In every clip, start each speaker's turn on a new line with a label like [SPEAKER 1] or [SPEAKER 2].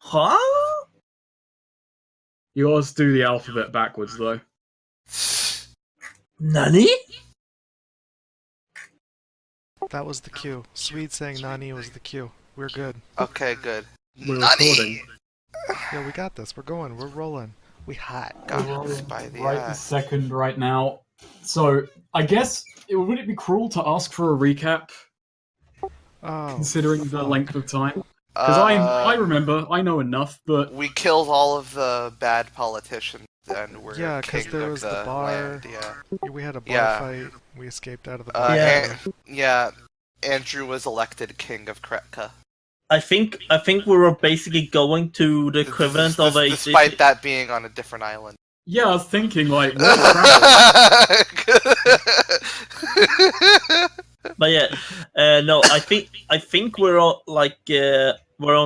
[SPEAKER 1] Huh?
[SPEAKER 2] You always do the alphabet backwards, though.
[SPEAKER 1] Nani?
[SPEAKER 3] That was the cue. Swede saying Nani was the cue. We're good.
[SPEAKER 4] Okay, good.
[SPEAKER 2] We're
[SPEAKER 4] Nani!
[SPEAKER 2] recording.
[SPEAKER 3] Yeah, we got this. We're going. We're rolling. We hot.
[SPEAKER 4] Got this by the
[SPEAKER 2] Right
[SPEAKER 4] ass.
[SPEAKER 2] this second, right now. So, I guess, would it be cruel to ask for a recap,
[SPEAKER 3] Oh,
[SPEAKER 2] considering the
[SPEAKER 3] fuck.
[SPEAKER 2] length of time? Because I remember, I know enough, but...
[SPEAKER 4] We killed all of the bad politicians, and we're
[SPEAKER 3] Yeah, because
[SPEAKER 4] king
[SPEAKER 3] there
[SPEAKER 4] of
[SPEAKER 3] was
[SPEAKER 4] the
[SPEAKER 3] the bar.
[SPEAKER 4] land. Yeah.
[SPEAKER 3] We had a bar
[SPEAKER 4] Yeah.
[SPEAKER 3] fight. We escaped out of the bar.
[SPEAKER 1] Yeah.
[SPEAKER 4] Yeah. Andrew was elected king of Kretka.
[SPEAKER 1] I think we were basically going to the equivalent of a
[SPEAKER 4] Despite that being on a different island.
[SPEAKER 2] Yeah, I was thinking, like, what travel?
[SPEAKER 1] But yeah, no, I think we're on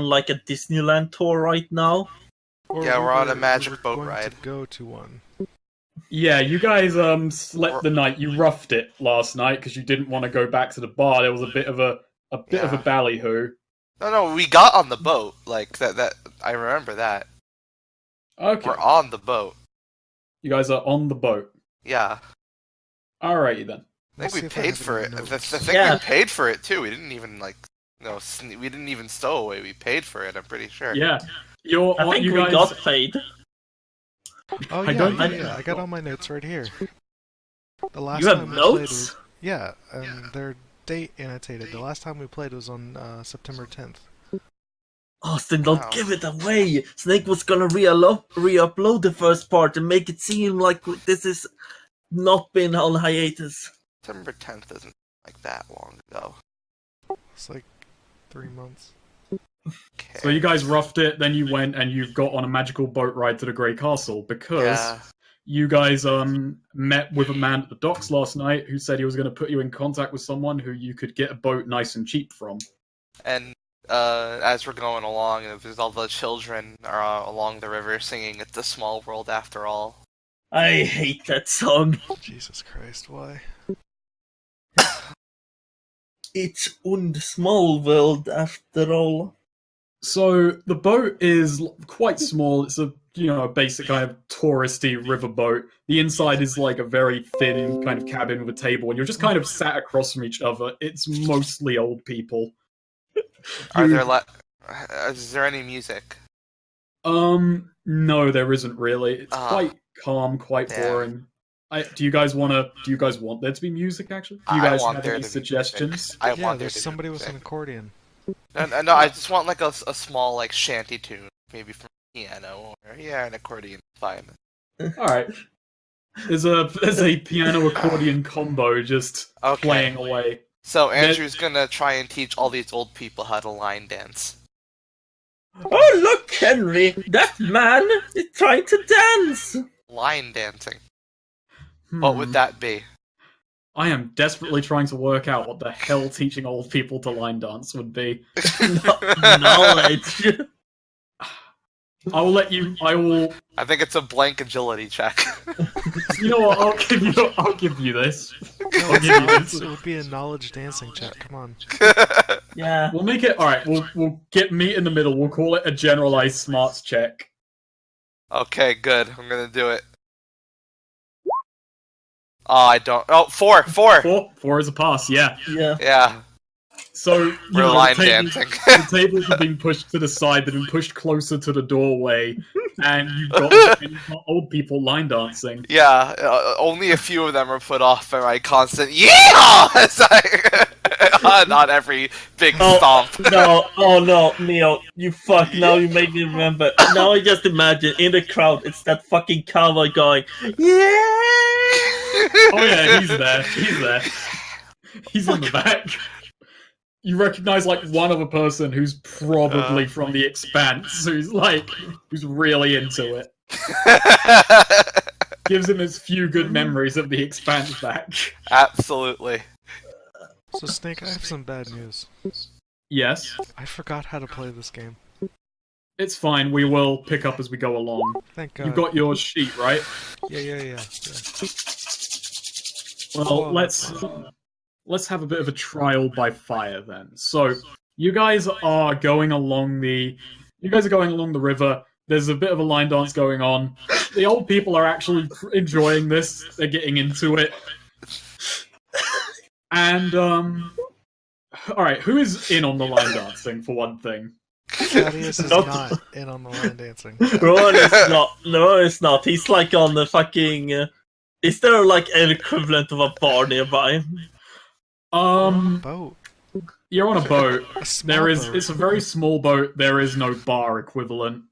[SPEAKER 1] like a Disneyland tour right now.
[SPEAKER 3] Or
[SPEAKER 4] Yeah, we're on a
[SPEAKER 3] we
[SPEAKER 4] magic
[SPEAKER 3] were
[SPEAKER 4] boat
[SPEAKER 3] going
[SPEAKER 4] ride.
[SPEAKER 3] To go to one.
[SPEAKER 2] Yeah, you guys slept the night. You roughed it last night because you didn't want to go back to the bar. There was a bit of a
[SPEAKER 4] Yeah.
[SPEAKER 2] ballyhoo.
[SPEAKER 4] No, we got on the boat. Like, that I remember that.
[SPEAKER 2] Okay,
[SPEAKER 4] We're on the boat.
[SPEAKER 2] you guys are on the boat.
[SPEAKER 4] Yeah.
[SPEAKER 2] Alrighty then.
[SPEAKER 4] I
[SPEAKER 3] Let's
[SPEAKER 4] think we
[SPEAKER 3] see if I
[SPEAKER 4] paid
[SPEAKER 3] have
[SPEAKER 4] for
[SPEAKER 3] any
[SPEAKER 4] it. The
[SPEAKER 3] notes.
[SPEAKER 4] thing
[SPEAKER 1] Yeah.
[SPEAKER 4] we paid for it too. We didn't even we didn't even stow away. We paid for it. I'm pretty sure.
[SPEAKER 2] Yeah,
[SPEAKER 1] I think
[SPEAKER 2] you
[SPEAKER 1] we
[SPEAKER 2] guys.
[SPEAKER 1] got paid.
[SPEAKER 3] Oh
[SPEAKER 2] I
[SPEAKER 3] yeah,
[SPEAKER 2] don't-
[SPEAKER 3] I got all my notes right here. The last
[SPEAKER 1] You have
[SPEAKER 3] time we played
[SPEAKER 1] notes?
[SPEAKER 3] was, yeah, and they're date annotated. The last time we played was on September 10th.
[SPEAKER 1] Austin, don't
[SPEAKER 4] Wow.
[SPEAKER 1] give it away. Snake was gonna re-upload the first part and make it seem like this is not been on hiatus.
[SPEAKER 4] September 10th isn't like that long ago.
[SPEAKER 3] It's like 3 months.
[SPEAKER 4] Okay.
[SPEAKER 2] So you guys roughed it, then you went and you got on a magical boat ride to the Grey Castle because
[SPEAKER 4] Yeah.
[SPEAKER 2] you guys met with a man at the docks last night who said he was going to put you in contact with someone who you could get a boat nice and cheap from.
[SPEAKER 4] And as we're going along, there's all the children are along the river singing "It's a Small World After All."
[SPEAKER 1] I hate that song.
[SPEAKER 3] Jesus Christ, why?
[SPEAKER 1] It's und small world after all.
[SPEAKER 2] So the boat is quite small. It's a basic kind of touristy river boat. The inside is like a very thin kind of cabin with a table, and you're just kind of sat across from each other. It's mostly old people.
[SPEAKER 4] Are
[SPEAKER 2] You-
[SPEAKER 4] there is there any music?
[SPEAKER 2] No, there isn't really. It's
[SPEAKER 4] Ah.
[SPEAKER 2] quite calm, quite
[SPEAKER 4] Damn.
[SPEAKER 2] boring. Do you guys want there to be music? Actually, do you
[SPEAKER 4] I
[SPEAKER 2] guys
[SPEAKER 4] want
[SPEAKER 2] have
[SPEAKER 4] there
[SPEAKER 2] any
[SPEAKER 4] to be
[SPEAKER 2] suggestions?
[SPEAKER 4] music. I
[SPEAKER 3] Yeah,
[SPEAKER 4] want there
[SPEAKER 3] there's
[SPEAKER 4] to be
[SPEAKER 3] somebody with
[SPEAKER 4] music.
[SPEAKER 3] an accordion.
[SPEAKER 4] No, I just want like a small like shanty tune, maybe from a piano or an accordion. Fine.
[SPEAKER 2] All right. There's a piano accordion combo just
[SPEAKER 4] Okay.
[SPEAKER 2] playing away.
[SPEAKER 4] So Andrew's gonna try and teach all these old people how to line dance.
[SPEAKER 1] Oh look, Henry! That man is trying to dance!
[SPEAKER 4] Line dancing. What would that be?
[SPEAKER 2] I am desperately trying to work out what the hell teaching old people to line dance would be.
[SPEAKER 1] Knowledge.
[SPEAKER 2] I will.
[SPEAKER 4] I think it's a blank agility check.
[SPEAKER 2] You know what? I'll give you this.
[SPEAKER 3] No,
[SPEAKER 2] I'll give you
[SPEAKER 3] it
[SPEAKER 2] this.
[SPEAKER 3] would be a knowledge dancing check. Come on.
[SPEAKER 1] Yeah.
[SPEAKER 2] We'll make it. All right. We'll get meet in the middle. We'll call it a generalized smarts check.
[SPEAKER 4] Okay, good. I'm gonna do it. Oh, I don't. Oh, four.
[SPEAKER 2] Four is a pass. Yeah.
[SPEAKER 1] Yeah.
[SPEAKER 4] Yeah,
[SPEAKER 2] So you
[SPEAKER 4] we're
[SPEAKER 2] know,
[SPEAKER 4] line
[SPEAKER 2] the tables-
[SPEAKER 4] dancing.
[SPEAKER 2] The tables have been pushed to the side. They've been pushed closer to the doorway, and you've got old people line dancing.
[SPEAKER 4] Yeah, only a few of them are put off by my constant yeah. Not every big
[SPEAKER 1] Oh,
[SPEAKER 4] stomp.
[SPEAKER 1] No, oh no, Neo, you fuck, now you make me remember. Now I just imagine, in the crowd, it's that fucking cowboy going, yeah!
[SPEAKER 2] Oh yeah, he's there. He's there. He's in the back. You recognize like one other person who's probably from the Expanse, who's really into it. Gives him his few good memories of the Expanse back.
[SPEAKER 4] Absolutely.
[SPEAKER 3] So, Snake, I have some bad news.
[SPEAKER 2] Yes,
[SPEAKER 3] I forgot how to play this game.
[SPEAKER 2] it's fine. We will pick up as we go along.
[SPEAKER 3] Thank God.
[SPEAKER 2] You've got your sheet, right?
[SPEAKER 3] Yeah.
[SPEAKER 2] Well, let's have a bit of a trial by fire then. So, you guys are going along the You guys are going along the river. There's a bit of a line dance going on. The old people are actually enjoying this. They're getting into it. And, alright, who is in on the line dancing, for one thing?
[SPEAKER 3] Thaddeus is not in on the line dancing.
[SPEAKER 1] Rowan is not. No, it's not. He's like on the fucking. Is there like an equivalent of a bar nearby?
[SPEAKER 3] Boat.
[SPEAKER 2] You're on a boat.
[SPEAKER 3] A small boat.
[SPEAKER 2] It's a very small boat. There is no bar equivalent.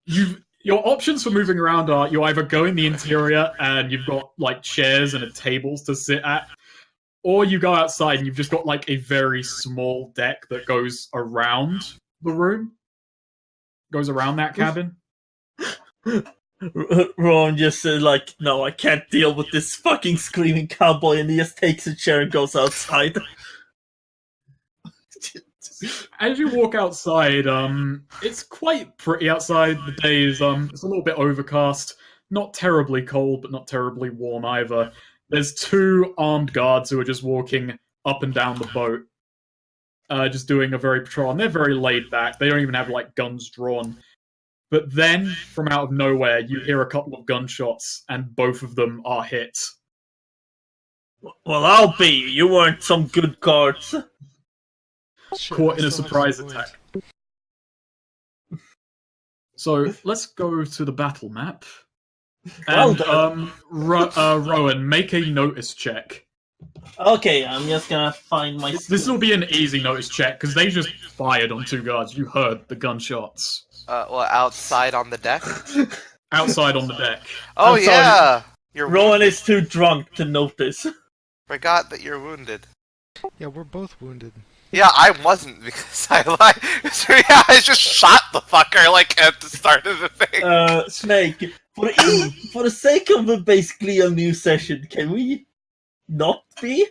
[SPEAKER 2] Your options for moving around are you either go in the interior and you've got like chairs and tables to sit at, or you go outside and you've just got like a very small deck that goes around the room, goes around that cabin.
[SPEAKER 1] Rowan just said, like, no, I can't deal with this fucking screaming cowboy, and he just takes a chair and goes outside.
[SPEAKER 2] As you walk outside, it's quite pretty outside. The day is it's a little bit overcast, not terribly cold, but not terribly warm either. There's 2 armed guards who are just walking up and down the boat, just doing a very patrol, and they're very laid back. They don't even have like guns drawn. But then, from out of nowhere, you hear a couple of gunshots, and both of them are hit.
[SPEAKER 1] Well, I'll be. You weren't some good guards.
[SPEAKER 3] Shit,
[SPEAKER 2] Caught in
[SPEAKER 3] I
[SPEAKER 2] a
[SPEAKER 3] still have
[SPEAKER 2] surprise
[SPEAKER 3] some wounds.
[SPEAKER 2] attack. So let's go to the battle map.
[SPEAKER 1] Well
[SPEAKER 2] And
[SPEAKER 1] done.
[SPEAKER 2] Rowan, make a notice check.
[SPEAKER 1] Okay, I'm just gonna find my.
[SPEAKER 2] This will be an easy notice check because they just fired on 2 guards. You heard the gunshots
[SPEAKER 4] Well, outside on the deck.
[SPEAKER 2] outside on the deck.
[SPEAKER 4] Oh
[SPEAKER 1] I'm sorry.
[SPEAKER 4] yeah, you're
[SPEAKER 1] Rowan is too drunk to notice.
[SPEAKER 4] forgot that you're wounded.
[SPEAKER 3] Yeah, we're both wounded.
[SPEAKER 4] Yeah, I wasn't because I I just shot the fucker like at the start of the thing.
[SPEAKER 1] Snake, for the sake of basically a new session, can we not be?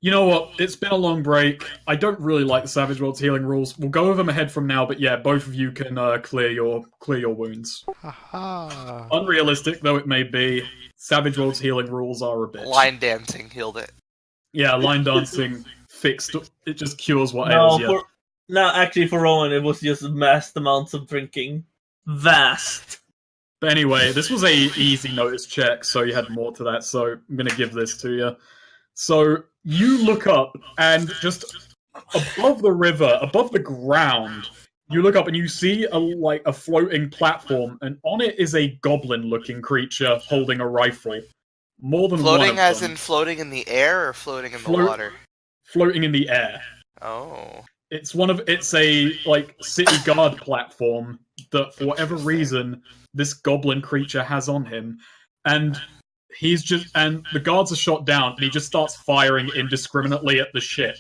[SPEAKER 2] You know what? It's been a long break. I don't really like the Savage Worlds healing rules. We'll go over them ahead from now, but yeah, both of you can clear your wounds.
[SPEAKER 3] Haha.
[SPEAKER 2] Unrealistic though it may be, Savage Worlds healing rules are a bitch.
[SPEAKER 4] Line dancing healed it.
[SPEAKER 2] Yeah, line dancing fixed. It just cures what
[SPEAKER 1] No,
[SPEAKER 2] ails you.
[SPEAKER 1] actually, for Rowan, it was just vast amounts of drinking. Vast.
[SPEAKER 2] But anyway, this was a easy notice check, so you had more to that. So I'm gonna give this to you. So you look up, and just above the river, above the ground, you look up and you see a floating platform, and on it is a goblin-looking creature holding a rifle. More than one
[SPEAKER 4] Floating
[SPEAKER 2] of
[SPEAKER 4] as
[SPEAKER 2] them.
[SPEAKER 4] in floating in the air or floating in the
[SPEAKER 2] Float-
[SPEAKER 4] water?
[SPEAKER 2] Floating in the air.
[SPEAKER 4] Oh.
[SPEAKER 2] It's a city guard platform that for whatever reason this goblin creature has on him, and the guards are shot down, and he just starts firing indiscriminately at the ship.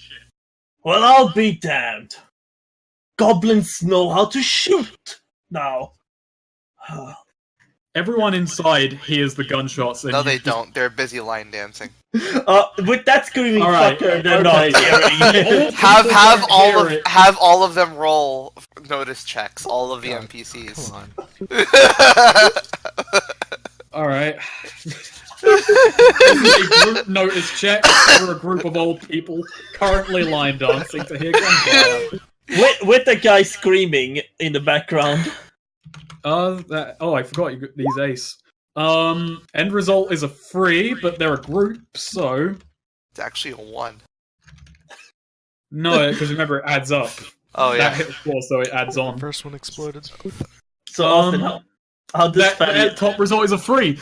[SPEAKER 1] Well, I'll be damned. Goblins know how to shoot now.
[SPEAKER 2] Everyone inside hears the gunshots. And
[SPEAKER 4] No,
[SPEAKER 2] you
[SPEAKER 4] they
[SPEAKER 2] just-
[SPEAKER 4] don't. They're busy line dancing.
[SPEAKER 1] With that screaming
[SPEAKER 2] All right,
[SPEAKER 1] fucker, they're
[SPEAKER 2] okay.
[SPEAKER 1] not hearing.
[SPEAKER 4] Have
[SPEAKER 2] Hear it.
[SPEAKER 4] all of them roll notice checks. All of the
[SPEAKER 3] God,
[SPEAKER 4] NPCs.
[SPEAKER 3] Come on.
[SPEAKER 2] All right. This is a group notice check for a group of old people currently line dancing to hear gunfire.
[SPEAKER 1] with the guy screaming in the background.
[SPEAKER 2] I forgot these ace. End result is a 3, but they're a group, so
[SPEAKER 4] It's actually a 1.
[SPEAKER 2] no, because remember it adds up.
[SPEAKER 4] Oh
[SPEAKER 2] That
[SPEAKER 4] yeah.
[SPEAKER 2] hit 4, so it adds on.
[SPEAKER 3] First one exploded.
[SPEAKER 1] So Austin, how does
[SPEAKER 2] That top result is a 3.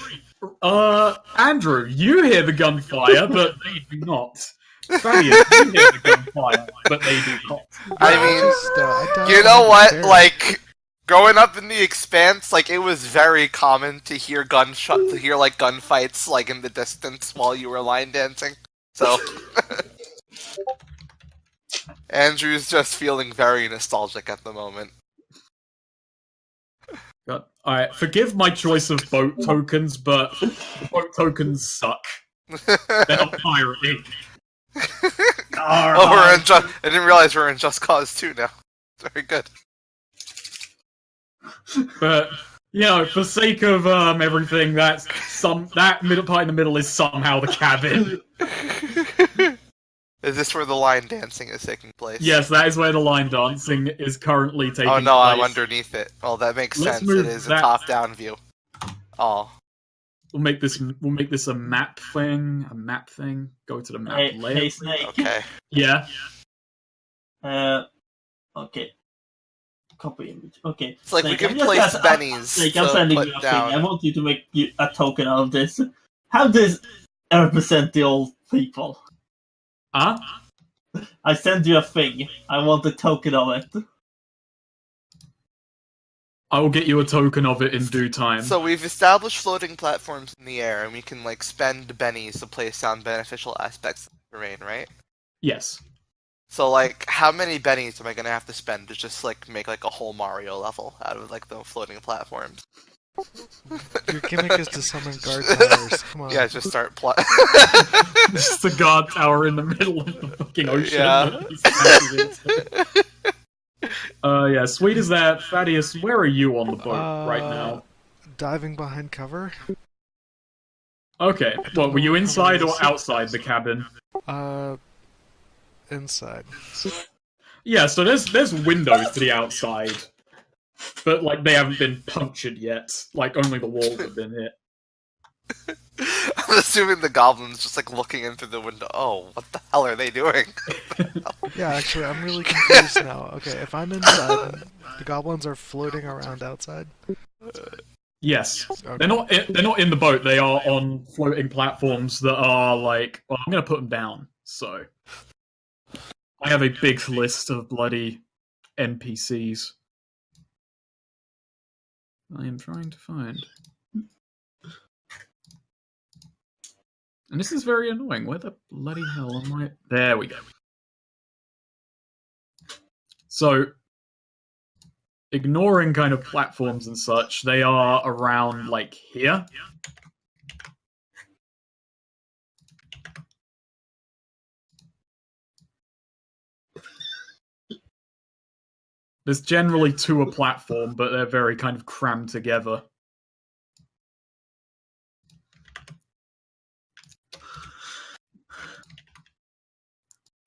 [SPEAKER 2] Andrew, you hear the gunfire, but they do not. Thaddeus, you hear the gunfire, but they do not.
[SPEAKER 4] I mean,
[SPEAKER 3] I doubt
[SPEAKER 4] you
[SPEAKER 3] I'm
[SPEAKER 4] know what?
[SPEAKER 3] fair.
[SPEAKER 4] Like, growing up in the Expanse, like, it was very common to hear like, gunfights, like, in the distance while you were line dancing. So, Andrew's just feeling very nostalgic at the moment.
[SPEAKER 2] Alright, forgive my choice of boat tokens, but the boat tokens suck. They're not pirating.
[SPEAKER 4] Oh, we're in I didn't realize we're in Just Cause 2 now. Very good.
[SPEAKER 2] But, you know, for sake of everything, that middle part in the middle is somehow the cabin.
[SPEAKER 4] Is this where the line dancing is taking place?
[SPEAKER 2] Yes, that is where the line dancing is currently taking
[SPEAKER 4] Oh
[SPEAKER 2] place.
[SPEAKER 4] no, I'm underneath it. Well, that makes
[SPEAKER 2] Let's
[SPEAKER 4] sense. It
[SPEAKER 2] move
[SPEAKER 4] is a
[SPEAKER 2] that-
[SPEAKER 4] top-down view. Oh.
[SPEAKER 2] We'll make this a map thing. Go to the map
[SPEAKER 1] Hey,
[SPEAKER 2] layer.
[SPEAKER 1] hey, Snake.
[SPEAKER 4] Okay.
[SPEAKER 2] Yeah.
[SPEAKER 1] Okay. Copy image. Okay.
[SPEAKER 4] It's like we
[SPEAKER 1] Snake,
[SPEAKER 4] can
[SPEAKER 1] I'm just
[SPEAKER 4] place
[SPEAKER 1] gonna-
[SPEAKER 4] bennies
[SPEAKER 1] Snake, I'm
[SPEAKER 4] to
[SPEAKER 1] sending
[SPEAKER 4] put
[SPEAKER 1] you a
[SPEAKER 4] down.
[SPEAKER 1] thing. I want you to make a token out of this. How does represent the old people?
[SPEAKER 2] Huh?
[SPEAKER 1] I send you a thing. I want a token of it.
[SPEAKER 2] I will get you a token of it in due time.
[SPEAKER 4] So we've established floating platforms in the air, and we can like spend bennies to place down beneficial aspects of the terrain, right?
[SPEAKER 2] Yes.
[SPEAKER 4] So like, how many bennies am I gonna have to spend to just like make like a whole Mario level out of like the floating platforms?
[SPEAKER 3] Your gimmick is to summon guard towers. Come on.
[SPEAKER 4] Yeah, just start
[SPEAKER 2] Just a guard tower in the middle of the fucking ocean.
[SPEAKER 4] Yeah.
[SPEAKER 2] that he smashes into. Yeah, sweet as that. Thaddeus, where are you on the boat right now?
[SPEAKER 3] Diving behind cover.
[SPEAKER 2] Okay, well, were you inside or outside the cabin?
[SPEAKER 3] Inside.
[SPEAKER 2] Yeah, so there's windows to the outside, but like they haven't been punctured yet. Like only the walls have been hit.
[SPEAKER 4] I'm assuming the goblin's just like looking in through the window. Oh, what the hell are they doing?
[SPEAKER 3] Yeah, actually, I'm really confused now. Okay, if I'm inside, the goblins are floating around outside.
[SPEAKER 2] Yes,
[SPEAKER 3] Okay.
[SPEAKER 2] they're not in the boat. They are on floating platforms that are like. Well, I'm gonna put them down. So I have a big list of bloody NPCs. I am trying to find. And this is very annoying. Where the bloody hell am I? There we go. So, ignoring kind of platforms and such, they are around, like, here. There's generally two a platform, but they're very kind of crammed together.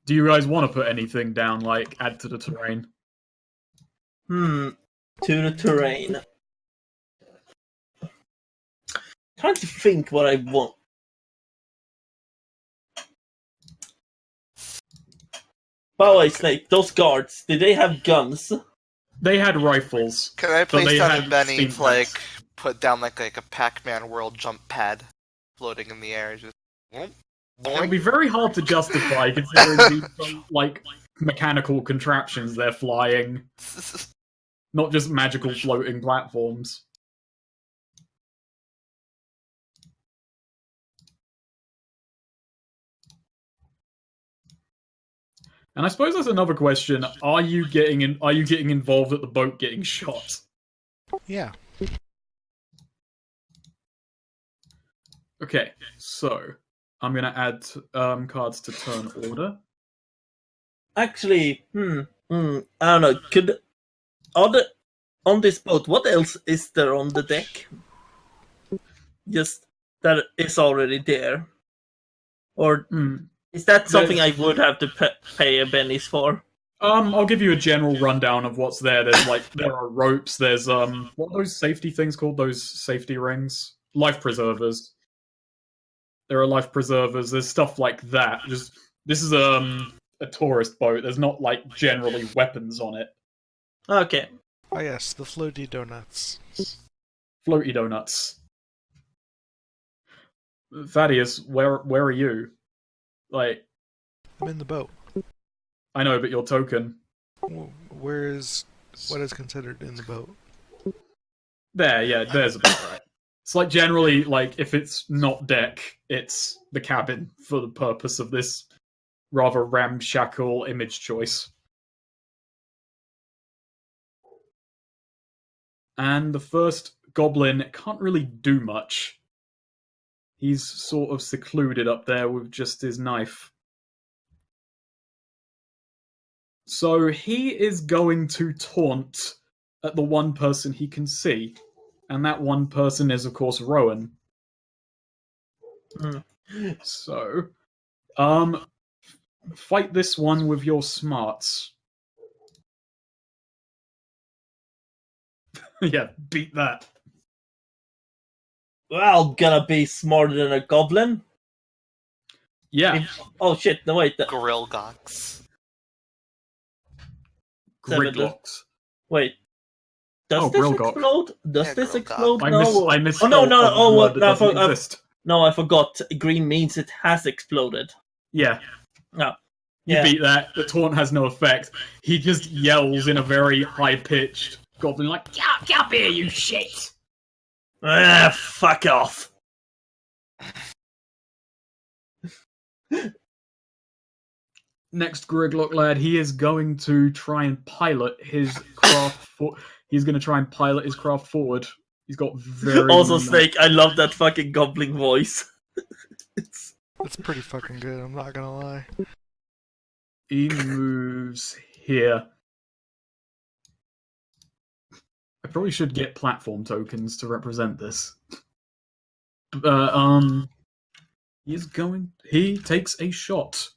[SPEAKER 2] Do you guys want to put anything down, like add to the terrain?
[SPEAKER 1] To the terrain. Trying to think what I want. By the way, Snake, those guards, did they have guns?
[SPEAKER 2] They had rifles.
[SPEAKER 4] Can I
[SPEAKER 2] So
[SPEAKER 4] place
[SPEAKER 2] they
[SPEAKER 4] down a
[SPEAKER 2] had
[SPEAKER 4] Benny
[SPEAKER 2] steam
[SPEAKER 4] to like
[SPEAKER 2] packs.
[SPEAKER 4] put down like a Pac-Man world jump pad floating in the air? Just
[SPEAKER 2] It would be very hard to justify considering these like mechanical contraptions they're flying, not just magical floating platforms. And I suppose that's another question: Are you getting involved at the boat getting shot?
[SPEAKER 3] Yeah.
[SPEAKER 2] Okay, so I'm gonna add cards to turn order.
[SPEAKER 1] Actually, I don't know. Could on this boat, what else is there on the deck? Just that is already there, or is that something I would have to pay a bennies for?
[SPEAKER 2] I'll give you a general rundown of what's there. There are ropes. There's what are those safety things called? Those safety rings, life preservers. There are life preservers. There's stuff like that. This is a tourist boat. There's not like generally weapons on it.
[SPEAKER 1] Okay.
[SPEAKER 3] Oh yes, the floaty donuts.
[SPEAKER 2] Floaty donuts. Thaddeus, where are you? Like,
[SPEAKER 3] I'm in the boat.
[SPEAKER 2] I know, but your token.
[SPEAKER 3] Where is what is considered in the boat?
[SPEAKER 2] There, yeah, there's a bit right. It's like generally, like, if it's not deck, it's the cabin for the purpose of this rather ramshackle image choice. And the first goblin can't really do much. He's sort of secluded up there with just his knife. So he is going to taunt at the one person he can see. And that one person is, of course, Rowan.
[SPEAKER 1] Mm.
[SPEAKER 2] So, fight this one with your smarts. Yeah, beat that.
[SPEAKER 1] Well, gonna be smarter than a goblin.
[SPEAKER 2] Yeah,
[SPEAKER 1] Oh shit! No wait,
[SPEAKER 4] Gorillgox.
[SPEAKER 2] Griglocks.
[SPEAKER 1] wait. Does
[SPEAKER 2] Oh,
[SPEAKER 1] this
[SPEAKER 2] Grilgock.
[SPEAKER 1] explode? Does
[SPEAKER 4] Yeah,
[SPEAKER 1] this
[SPEAKER 4] Grilgock.
[SPEAKER 1] explode?
[SPEAKER 2] I
[SPEAKER 1] No.
[SPEAKER 2] misspoke
[SPEAKER 1] Oh no!
[SPEAKER 2] on the
[SPEAKER 1] Oh,
[SPEAKER 2] word that
[SPEAKER 1] no,
[SPEAKER 2] doesn't exist.
[SPEAKER 1] no! I forgot. Green means it has exploded.
[SPEAKER 2] Yeah,
[SPEAKER 1] No.
[SPEAKER 2] you
[SPEAKER 1] Yeah.
[SPEAKER 2] beat that. The taunt has no effect. He just yells in a very high-pitched goblin like, "Get up here, you shit!"
[SPEAKER 1] Ah, fuck off.
[SPEAKER 2] Next Griglock lad, he is going to try and pilot his craft. He's going to try and pilot his craft forward. He's got very.
[SPEAKER 1] Also, Snake, I love that fucking goblin voice. It's...
[SPEAKER 3] It's pretty fucking good, I'm not gonna lie.
[SPEAKER 2] He moves here. I probably should get platform tokens to represent this. He takes a shot.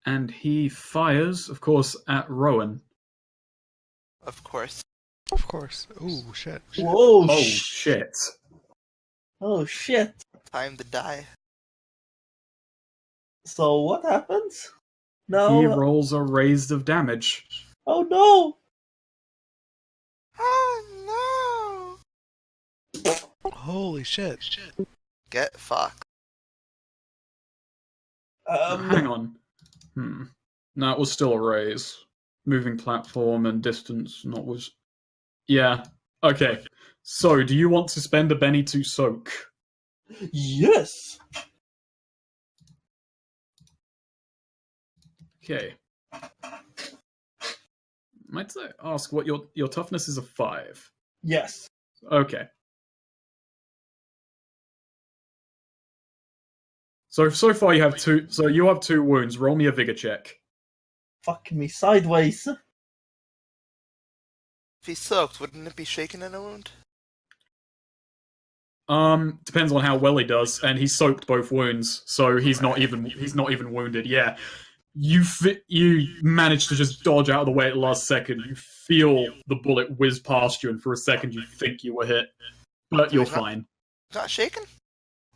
[SPEAKER 2] And he fires, of course, at Rowan.
[SPEAKER 4] Of course.
[SPEAKER 3] Of course. Ooh, shit.
[SPEAKER 1] Whoa,
[SPEAKER 2] Oh, shit.
[SPEAKER 1] Oh, shit.
[SPEAKER 4] Time to die.
[SPEAKER 1] So, what happens?
[SPEAKER 2] He
[SPEAKER 1] No.
[SPEAKER 2] rolls a raised of damage.
[SPEAKER 1] Oh, no.
[SPEAKER 4] Oh no!
[SPEAKER 3] Holy shit.
[SPEAKER 4] Get fucked.
[SPEAKER 2] Hang on. No, it was still a raise. Moving platform and distance, not was. Yeah. Okay. So, do you want to spend a Benny to soak?
[SPEAKER 1] Yes.
[SPEAKER 2] Okay. Might I ask what your toughness is a 5?
[SPEAKER 1] Yes.
[SPEAKER 2] Okay. So far you have 2. So you have 2 wounds. Roll me a vigor check.
[SPEAKER 1] Fuck me sideways.
[SPEAKER 4] If he's soaked, wouldn't it be shaken in a wound?
[SPEAKER 2] Depends on how well he does, and he soaked both wounds, so he's not even wounded. Yeah, you managed to just dodge out of the way at the last second. You feel the bullet whiz past you, and for a second you think you were hit, but you're fine.
[SPEAKER 4] Not shaken?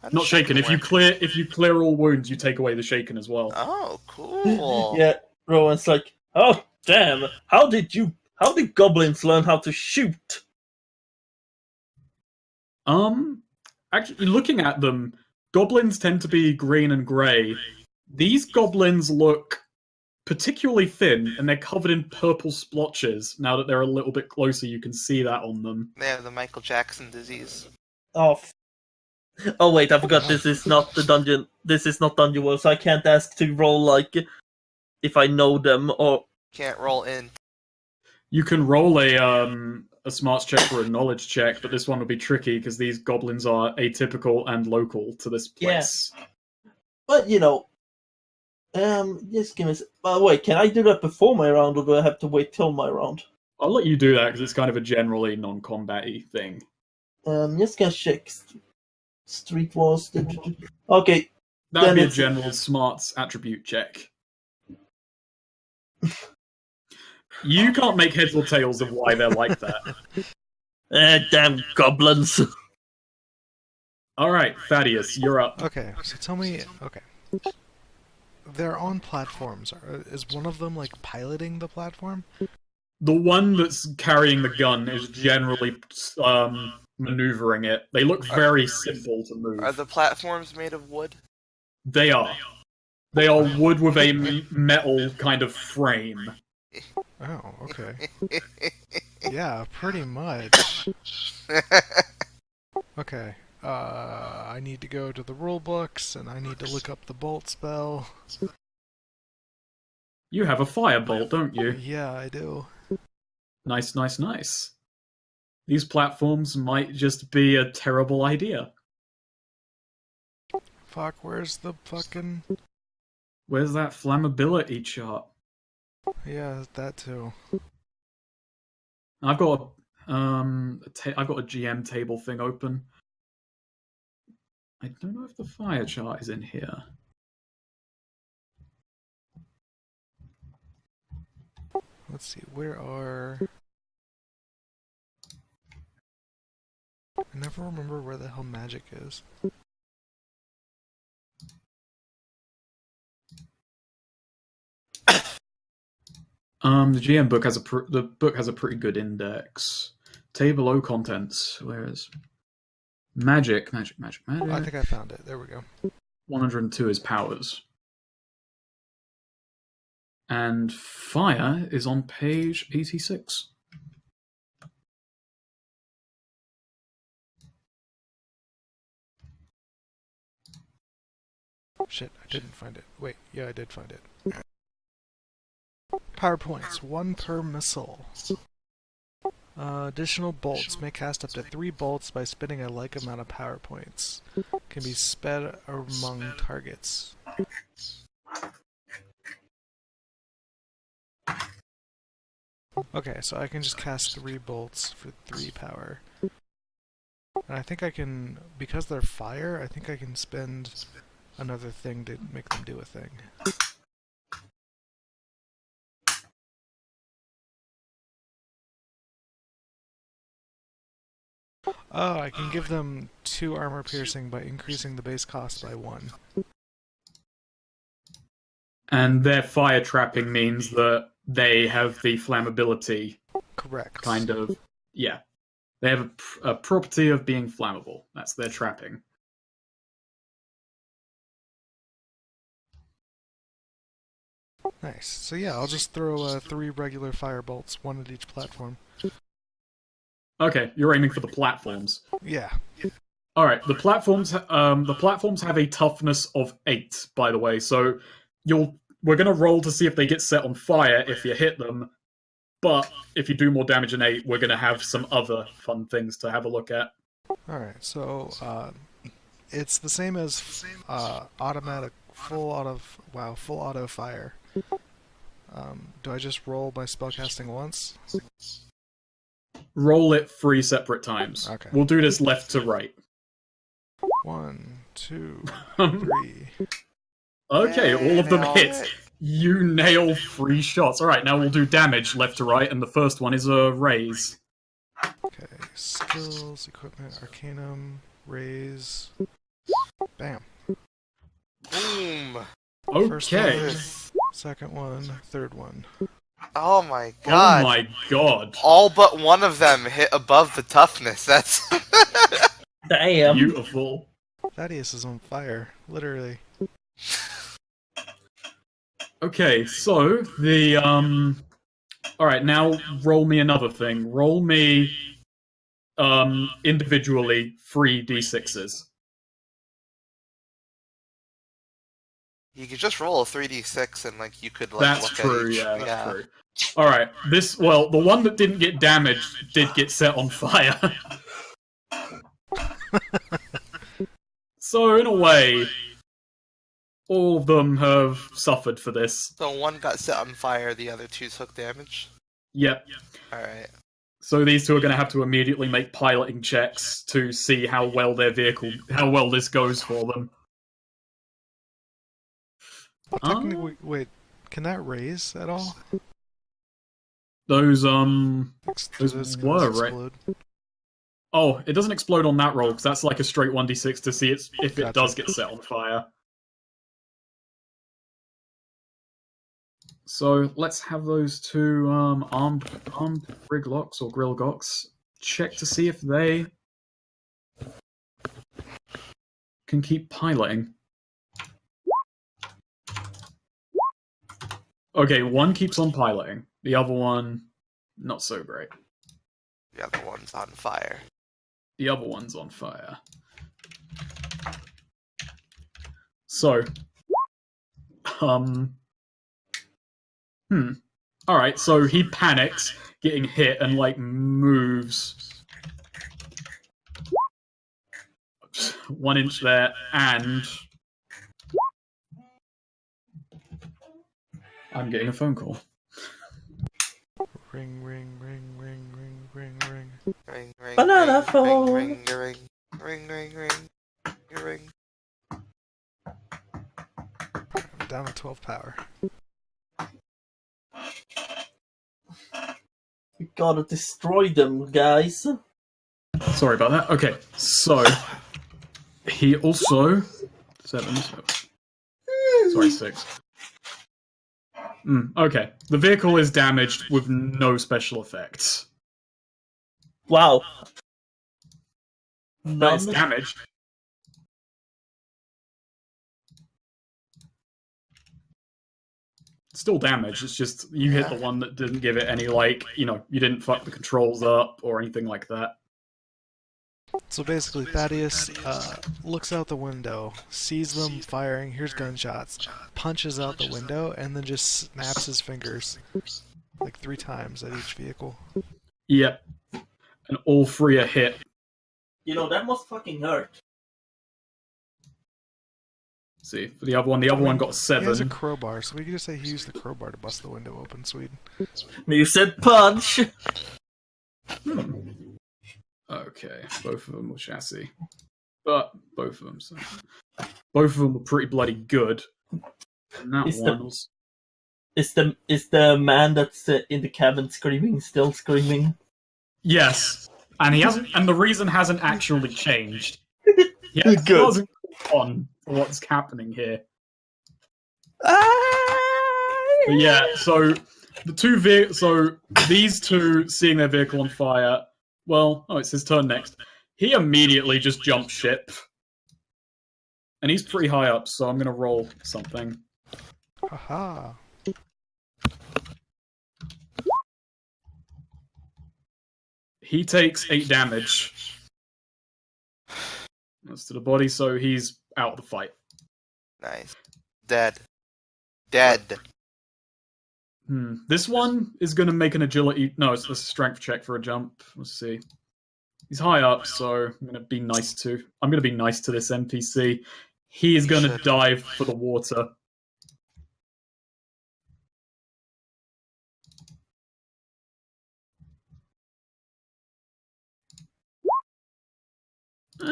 [SPEAKER 4] How does
[SPEAKER 2] Not shaken. If you
[SPEAKER 4] work?
[SPEAKER 2] clear all wounds, you take away the shaken as well.
[SPEAKER 4] Oh, cool.
[SPEAKER 1] Yeah, Rowan's like, oh, damn. How did goblins learn how to shoot?
[SPEAKER 2] Actually, looking at them, goblins tend to be green and grey. These goblins look particularly thin, and they're covered in purple splotches. Now that they're a little bit closer, you can see that on them.
[SPEAKER 4] They have the Michael Jackson disease.
[SPEAKER 1] Oh, oh wait, I forgot this is not the dungeon. This is not Dungeon World, so I can't ask to roll, like, if I know them, or...
[SPEAKER 4] Can't roll in.
[SPEAKER 2] You can roll a smarts check or a knowledge check, but this one will be tricky because these goblins are atypical and local to this place.
[SPEAKER 1] Yeah. But, you know... just give me... wait, can I do that before my round, or do I have to wait till my round?
[SPEAKER 2] I'll let you do that because it's kind of a generally non-combat-y thing.
[SPEAKER 1] Just gonna check... Street Wars... Okay.
[SPEAKER 2] That'd
[SPEAKER 1] Then
[SPEAKER 2] be a
[SPEAKER 1] it's-
[SPEAKER 2] general smarts attribute check. You can't make heads or tails of why they're like that.
[SPEAKER 1] Damn goblins.
[SPEAKER 2] Alright, Thaddeus, you're up.
[SPEAKER 3] Okay, so tell me... Okay. They're on platforms. Is one of them, like, piloting the platform?
[SPEAKER 2] The one that's carrying the gun is generally maneuvering it. They look very simple to move.
[SPEAKER 4] Are the platforms made of wood?
[SPEAKER 2] They are. They are wood with a metal kind of frame.
[SPEAKER 3] Oh, okay. Yeah, pretty much. Okay. I need to go to the rule books, and I need to look up the bolt spell.
[SPEAKER 2] You have a firebolt, don't you?
[SPEAKER 3] Yeah, I do.
[SPEAKER 2] Nice, nice, nice. These platforms might just be a terrible idea.
[SPEAKER 3] Fuck, where's the fucking...
[SPEAKER 2] Where's that flammability chart?
[SPEAKER 3] Yeah, that too.
[SPEAKER 2] I've got I've got a GM table thing open. I don't know if the fire chart is in here.
[SPEAKER 3] Let's see, where are... I never remember where the hell magic is.
[SPEAKER 2] The GM book has the book has a pretty good index. Table O contents. Where is magic?
[SPEAKER 3] Oh, I think I found it. There we go.
[SPEAKER 2] 102 is powers. And fire is on page 86.
[SPEAKER 3] Shit, I didn't find it. Wait, yeah, I did find it. Power points, 1 per missile. Additional bolts may cast up to 3 bolts by spending a like amount of power points. Can be sped among targets. Okay, so I can just cast 3 bolts for 3 power. And I think I can, because they're fire, I think I can spend another thing to make them do a thing. Oh, I can give them 2 armor piercing by increasing the base cost by 1.
[SPEAKER 2] And their fire trapping means that they have the flammability.
[SPEAKER 3] Correct.
[SPEAKER 2] Kind of. Yeah. They have a property of being flammable. That's their trapping.
[SPEAKER 3] Nice. So yeah, I'll just throw 3 regular fire bolts, 1 at each platform.
[SPEAKER 2] Okay, you're aiming for the platforms.
[SPEAKER 3] Yeah.
[SPEAKER 2] All right, the platforms have a toughness of 8, by the way. So we're gonna roll to see if they get set on fire if you hit them. But if you do more damage than 8, we're gonna have some other fun things to have a look at.
[SPEAKER 3] All right. So it's the same as automatic full auto fire. Do I just roll my spellcasting once?
[SPEAKER 2] Roll it 3 separate times.
[SPEAKER 3] Okay.
[SPEAKER 2] We'll do this left to right.
[SPEAKER 3] 1, 2, 3.
[SPEAKER 2] Okay, all of them
[SPEAKER 4] Nailed
[SPEAKER 2] hit.
[SPEAKER 4] it.
[SPEAKER 2] You nail 3 shots. Alright, now we'll do damage left to right, and the first one is a raise.
[SPEAKER 3] Okay. Skills, equipment, arcanum, raise. Bam.
[SPEAKER 4] Boom.
[SPEAKER 3] First
[SPEAKER 2] Okay.
[SPEAKER 3] one, second one, third one.
[SPEAKER 4] Oh my
[SPEAKER 2] Oh
[SPEAKER 4] god.
[SPEAKER 2] my god.
[SPEAKER 4] All but one of them hit above the toughness. That's
[SPEAKER 1] Damn.
[SPEAKER 2] Beautiful.
[SPEAKER 3] Thaddeus is on fire, literally.
[SPEAKER 2] Okay, so the alright, now roll me another thing. Roll me individually 3 d6s.
[SPEAKER 4] you could just roll a 3d6 and like you could like
[SPEAKER 2] That's
[SPEAKER 4] look
[SPEAKER 2] true,
[SPEAKER 4] at each.
[SPEAKER 2] yeah, that's true. Alright, the one that didn't get damaged did get set on fire. So, in a way, all of them have suffered for this.
[SPEAKER 4] So one got set on fire, the other 2 took damage.
[SPEAKER 2] Yep.
[SPEAKER 4] Alright.
[SPEAKER 2] So these 2 are going to have to immediately make piloting checks to see how well how well this goes for them.
[SPEAKER 3] Technically, wait, can that raise at all?
[SPEAKER 2] Those
[SPEAKER 3] Does this
[SPEAKER 2] were, right?
[SPEAKER 3] explode?
[SPEAKER 2] Oh, it doesn't explode on that roll, because that's like a straight 1d6 to see if it
[SPEAKER 3] Gotcha.
[SPEAKER 2] does get set on fire. So let's have those 2 armed Griglocks or Grillgocks check to see if they can keep piloting. Okay, one keeps on piloting. The other one, not so great.
[SPEAKER 4] The other one's on fire.
[SPEAKER 2] The other one's on fire. So, Alright, so he panics, getting hit, and, like, moves 1 inch there, and I'm getting a phone call.
[SPEAKER 3] Ring, ring, ring, ring, ring, ring, ring.
[SPEAKER 4] Ring, ring,
[SPEAKER 1] Banana
[SPEAKER 4] ring,
[SPEAKER 1] phone.
[SPEAKER 4] ring, ring, ring, ring, ring, ring, Ring.
[SPEAKER 3] I'm down to 12 power.
[SPEAKER 1] We gotta destroy them, guys.
[SPEAKER 2] Sorry about that. Okay, so he also 7. Sorry, 6. Okay, the vehicle is damaged with no special effects.
[SPEAKER 1] Wow.
[SPEAKER 2] But it's
[SPEAKER 1] None.
[SPEAKER 2] damaged. It's still damaged. It's just you hit the one that didn't give it any, like, you didn't fuck the controls up or anything like that.
[SPEAKER 3] So basically, Thaddeus looks out the window, sees them firing, hears gunshots, punches out the window, and then just snaps his fingers like 3 times at each vehicle.
[SPEAKER 2] Yep. And all 3 are hit.
[SPEAKER 1] That must fucking hurt.
[SPEAKER 2] See, for the other one got
[SPEAKER 3] He has a
[SPEAKER 2] 7.
[SPEAKER 3] crowbar, so we could just say he used the crowbar to bust the window open, Sweden.
[SPEAKER 1] You said punch.
[SPEAKER 2] Okay, both of them were chassis. But both of them, so. Both of them were pretty bloody good. And that
[SPEAKER 1] Is
[SPEAKER 2] one
[SPEAKER 1] the-
[SPEAKER 2] was.
[SPEAKER 1] Is the man that's in the cabin screaming still screaming?
[SPEAKER 2] Yes. And he hasn't, and the reason hasn't actually changed. Yeah,
[SPEAKER 1] Good.
[SPEAKER 2] it wasn't on what's happening here. But yeah, so these two seeing their vehicle on fire. Well, it's his turn next. He immediately just jumped ship, and he's pretty high up. So I'm gonna roll something.
[SPEAKER 3] Haha.
[SPEAKER 2] He takes 8 damage. That's to the body, so he's out of the fight.
[SPEAKER 4] Nice. Dead. Dead.
[SPEAKER 2] This one is going to make an agility... No, it's a strength check for a jump. Let's see. He's high up, so I'm going to be nice to... I'm going to be nice to this NPC. He is going to
[SPEAKER 4] should.
[SPEAKER 2] dive for the water.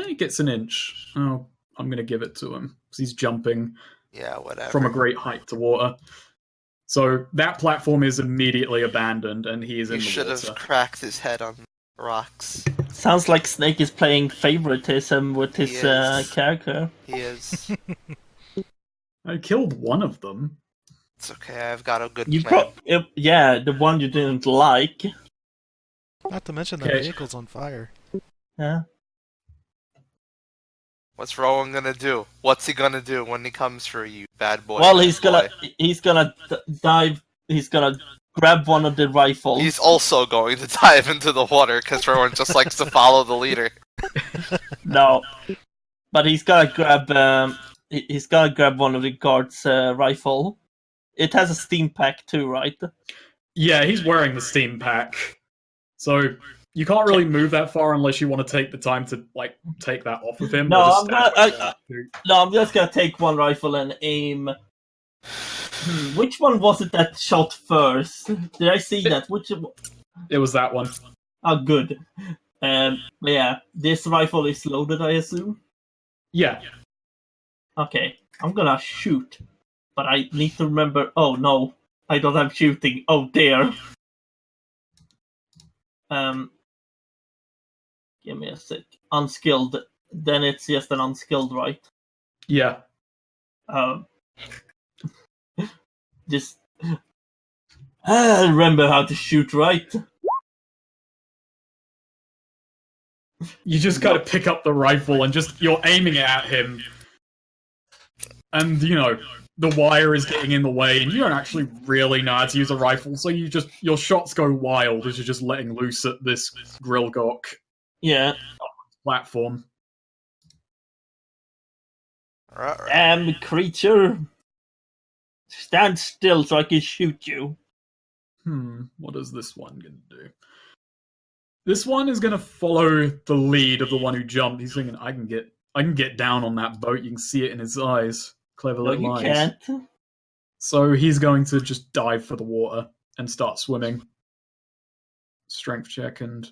[SPEAKER 2] He gets an inch. Oh, I'm going to give it to him. 'Cause he's jumping
[SPEAKER 4] Yeah, whatever.
[SPEAKER 2] from a great height to water. So that platform is immediately abandoned, and he is
[SPEAKER 4] He
[SPEAKER 2] in the
[SPEAKER 4] should
[SPEAKER 2] water.
[SPEAKER 4] have cracked his head on rocks.
[SPEAKER 1] Sounds like Snake is playing favoritism with his
[SPEAKER 4] He is.
[SPEAKER 1] character.
[SPEAKER 4] He is.
[SPEAKER 2] I killed one of them.
[SPEAKER 4] It's okay, I've got a good
[SPEAKER 1] You
[SPEAKER 4] plan.
[SPEAKER 1] yeah, the one you didn't like.
[SPEAKER 3] Not to mention the
[SPEAKER 2] Okay.
[SPEAKER 3] vehicle's on fire.
[SPEAKER 1] Yeah.
[SPEAKER 4] What's Rowan gonna do? What's he gonna do when he comes for you, bad boy?
[SPEAKER 1] Well,
[SPEAKER 4] bad
[SPEAKER 1] he's gonna
[SPEAKER 4] boy?
[SPEAKER 1] dive. He's gonna grab one of the rifles.
[SPEAKER 4] He's also going to dive into the water because Rowan just likes to follow the leader.
[SPEAKER 1] No, but he's gonna grab. He's gonna grab one of the guards' rifle. It has a steam pack too, right?
[SPEAKER 2] Yeah, he's wearing the steam pack. So you can't really move that far unless you want to take the time to take that off of him.
[SPEAKER 1] No,
[SPEAKER 2] or just
[SPEAKER 1] I'm
[SPEAKER 2] stab
[SPEAKER 1] not-
[SPEAKER 2] him with it.
[SPEAKER 1] No, I'm just gonna take one rifle and aim. Which one was it that shot first? Did I see that?
[SPEAKER 2] It was that one.
[SPEAKER 1] Oh, good. Yeah, this rifle is loaded, I assume.
[SPEAKER 2] Yeah.
[SPEAKER 1] Okay, I'm gonna shoot, but I need to remember. Oh no, I don't have shooting. Oh dear. Give me a sec. Unskilled. Then it's just an unskilled, right?
[SPEAKER 2] Yeah.
[SPEAKER 1] Just remember how to shoot, right?
[SPEAKER 2] You just gotta pick up the rifle and you're aiming it at him. And, the wire is getting in the way, and you don't actually really know how to use a rifle, so your shots go wild as you're just letting loose at this Grillgok
[SPEAKER 1] Yeah.
[SPEAKER 2] platform.
[SPEAKER 4] Right.
[SPEAKER 1] Creature, stand still so I can shoot you.
[SPEAKER 2] What is this one gonna do? This one is gonna follow the lead of the one who jumped. He's thinking, I can get down on that boat. You can see it in his eyes. Clever
[SPEAKER 1] No,
[SPEAKER 2] little
[SPEAKER 1] you
[SPEAKER 2] eyes.
[SPEAKER 1] can't.
[SPEAKER 2] So he's going to just dive for the water and start swimming. Strength check, and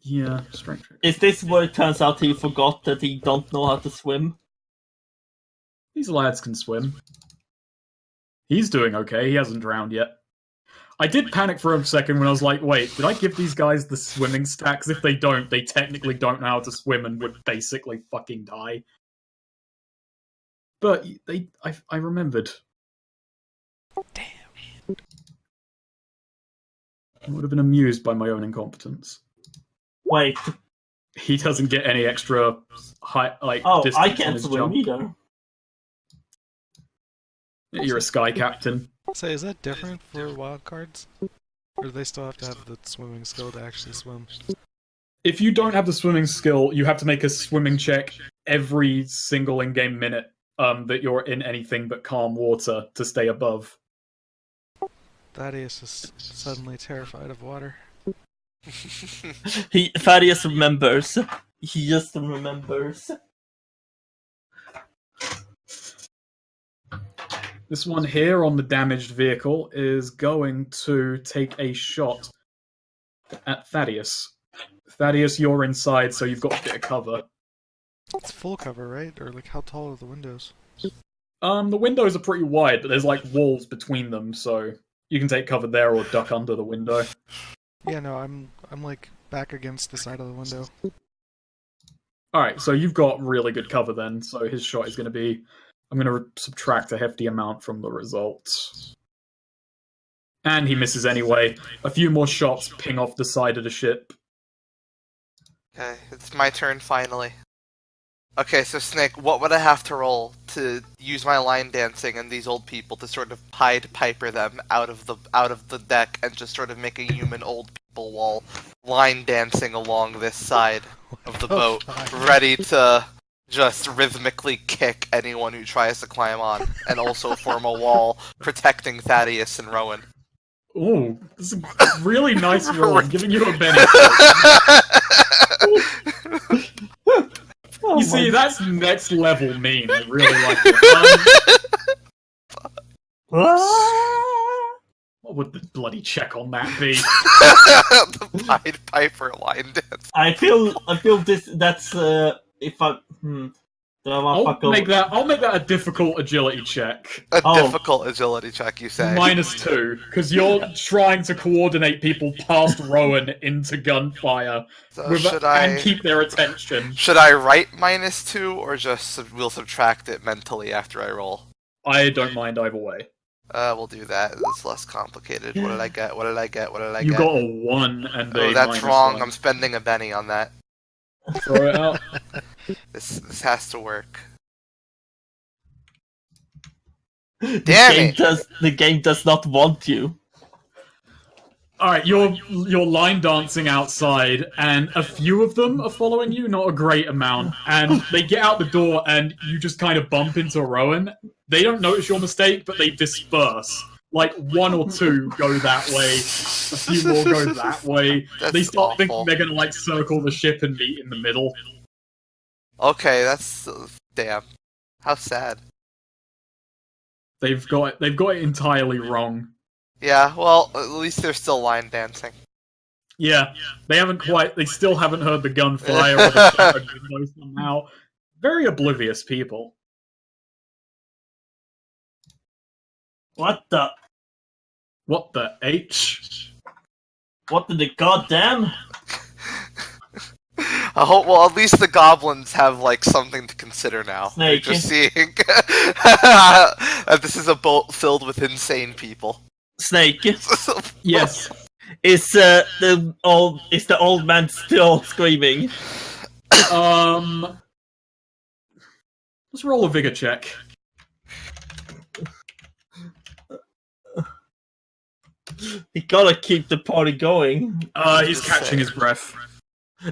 [SPEAKER 2] Yeah, strength check.
[SPEAKER 1] Is this where it turns out he forgot that he don't know how to swim?
[SPEAKER 2] These lads can swim. He's doing okay. He hasn't drowned yet. I did panic for a second when I was like, wait, did I give these guys the swimming stacks? If they don't, they technically don't know how to swim and would basically fucking die. But I remembered.
[SPEAKER 3] Damn.
[SPEAKER 2] I would have been amused by my own incompetence.
[SPEAKER 1] Wait.
[SPEAKER 2] He doesn't get any extra high, like,
[SPEAKER 1] Oh,
[SPEAKER 2] distance
[SPEAKER 1] I
[SPEAKER 2] on
[SPEAKER 1] can't
[SPEAKER 2] his
[SPEAKER 1] swim
[SPEAKER 2] jump.
[SPEAKER 1] either.
[SPEAKER 2] You're a sky captain.
[SPEAKER 3] Say, is that different for wild cards? Or do they still have to have the swimming skill to actually swim?
[SPEAKER 2] If you don't have the swimming skill, you have to make a swimming check every single in-game minute that you're in anything but calm water to stay above.
[SPEAKER 3] Thaddeus is suddenly terrified of water.
[SPEAKER 1] Thaddeus remembers. He just remembers.
[SPEAKER 2] This one here on the damaged vehicle is going to take a shot at Thaddeus. Thaddeus, you're inside, so you've got a bit of cover.
[SPEAKER 3] It's full cover, right? Or like, how tall are the windows?
[SPEAKER 2] The windows are pretty wide, but there's like walls between them, so you can take cover there or duck under the window.
[SPEAKER 3] Yeah, no, I'm like back against the side of the window.
[SPEAKER 2] Alright, so you've got really good cover then, so his shot is going to be... I'm going to subtract a hefty amount from the results. And he misses anyway. A few more shots ping off the side of the ship.
[SPEAKER 4] Okay, it's my turn finally. Okay, so Snake, what would I have to roll to use my line dancing and these old people to sort of Pied Piper them out of the deck and just sort of make a human old people wall line dancing along this side of the boat, ready to just rhythmically kick anyone who tries to climb on, and also form a wall protecting Thaddeus and Rowan.
[SPEAKER 2] Ooh, this is a really nice roll. I'm giving you a benefit.
[SPEAKER 1] Oh
[SPEAKER 2] You see,
[SPEAKER 1] my-
[SPEAKER 2] that's next level mean. I really like it.
[SPEAKER 1] Ah!
[SPEAKER 2] What would the bloody check on that be?
[SPEAKER 4] The Pied Piper line dance.
[SPEAKER 1] I feel this. That's if I.
[SPEAKER 2] I'll make that a difficult agility check.
[SPEAKER 4] A
[SPEAKER 1] Oh.
[SPEAKER 4] difficult agility check, you say?
[SPEAKER 2] -2, because you're trying to coordinate people past Rowan into gunfire
[SPEAKER 4] So
[SPEAKER 2] with,
[SPEAKER 4] should
[SPEAKER 2] and
[SPEAKER 4] I
[SPEAKER 2] keep their attention.
[SPEAKER 4] should I write -2 or just we'll subtract it mentally after I roll?
[SPEAKER 2] I don't mind either way.
[SPEAKER 4] We'll do that. It's less complicated. What did I get? What did I get? What did I
[SPEAKER 2] You
[SPEAKER 4] get?
[SPEAKER 2] got a 1 and
[SPEAKER 4] Oh,
[SPEAKER 2] a
[SPEAKER 4] that's
[SPEAKER 2] -1.
[SPEAKER 4] wrong. I'm spending a penny on that.
[SPEAKER 2] Throw it out.
[SPEAKER 4] This has to work.
[SPEAKER 1] The
[SPEAKER 4] Damn
[SPEAKER 1] game
[SPEAKER 4] it!
[SPEAKER 1] the game does not want you.
[SPEAKER 2] Alright, you're line dancing outside, and a few of them are following you, not a great amount, and they get out the door, and you just kind of bump into Rowan. They don't notice your mistake, but they disperse. Like, 1 or 2 go that way, a few more go that way.
[SPEAKER 4] That's
[SPEAKER 2] They start thinking
[SPEAKER 4] awful.
[SPEAKER 2] they're gonna, like, circle the ship and meet in the middle.
[SPEAKER 4] Okay, that's damn. How sad.
[SPEAKER 2] They've got it entirely wrong.
[SPEAKER 4] Yeah, well, at least they're still line dancing.
[SPEAKER 2] Yeah, they still haven't heard the gunfire or the shattered windows somehow. Very oblivious people.
[SPEAKER 1] What the?
[SPEAKER 2] What the H?
[SPEAKER 1] What the goddamn?
[SPEAKER 4] I hope. Well, at least the goblins have like something to consider now. They're
[SPEAKER 1] Snake.
[SPEAKER 4] just seeing that this is a boat filled with insane people.
[SPEAKER 1] Snake,
[SPEAKER 2] Yes.
[SPEAKER 1] is the old man still screaming?
[SPEAKER 2] Let's roll a vigor check.
[SPEAKER 1] He gotta keep the party going.
[SPEAKER 2] He's catching his breath.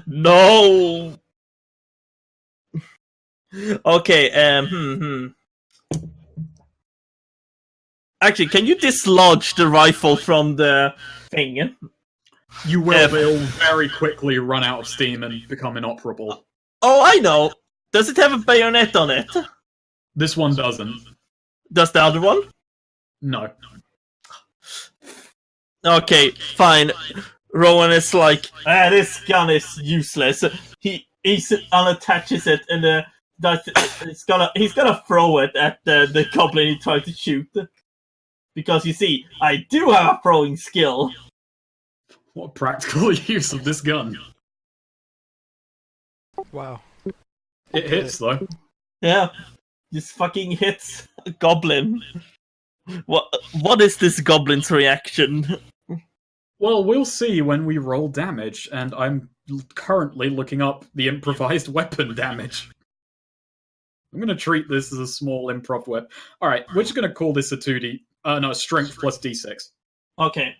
[SPEAKER 1] No. Okay. Actually, can you dislodge the rifle from the thing?
[SPEAKER 2] You will,
[SPEAKER 1] If-
[SPEAKER 2] but it'll very quickly run out of steam and become inoperable.
[SPEAKER 1] Oh, I know. Does it have a bayonet on it?
[SPEAKER 2] This one doesn't.
[SPEAKER 1] Does the other one?
[SPEAKER 2] No.
[SPEAKER 1] Okay, fine. Rowan is like, this gun is useless. He unattaches it and he's gonna throw it at the goblin he tried to shoot. Because you see, I do have a throwing skill.
[SPEAKER 2] What practical use of this gun?
[SPEAKER 3] Wow.
[SPEAKER 2] It hits though.
[SPEAKER 1] Yeah, just fucking hits a goblin. What is this goblin's reaction?
[SPEAKER 2] Well, we'll see when we roll damage, and I'm currently looking up the improvised weapon damage. I'm going to treat this as a small improv weapon. Alright, we're just going to call this a 2D... no, strength plus d6.
[SPEAKER 1] Okay.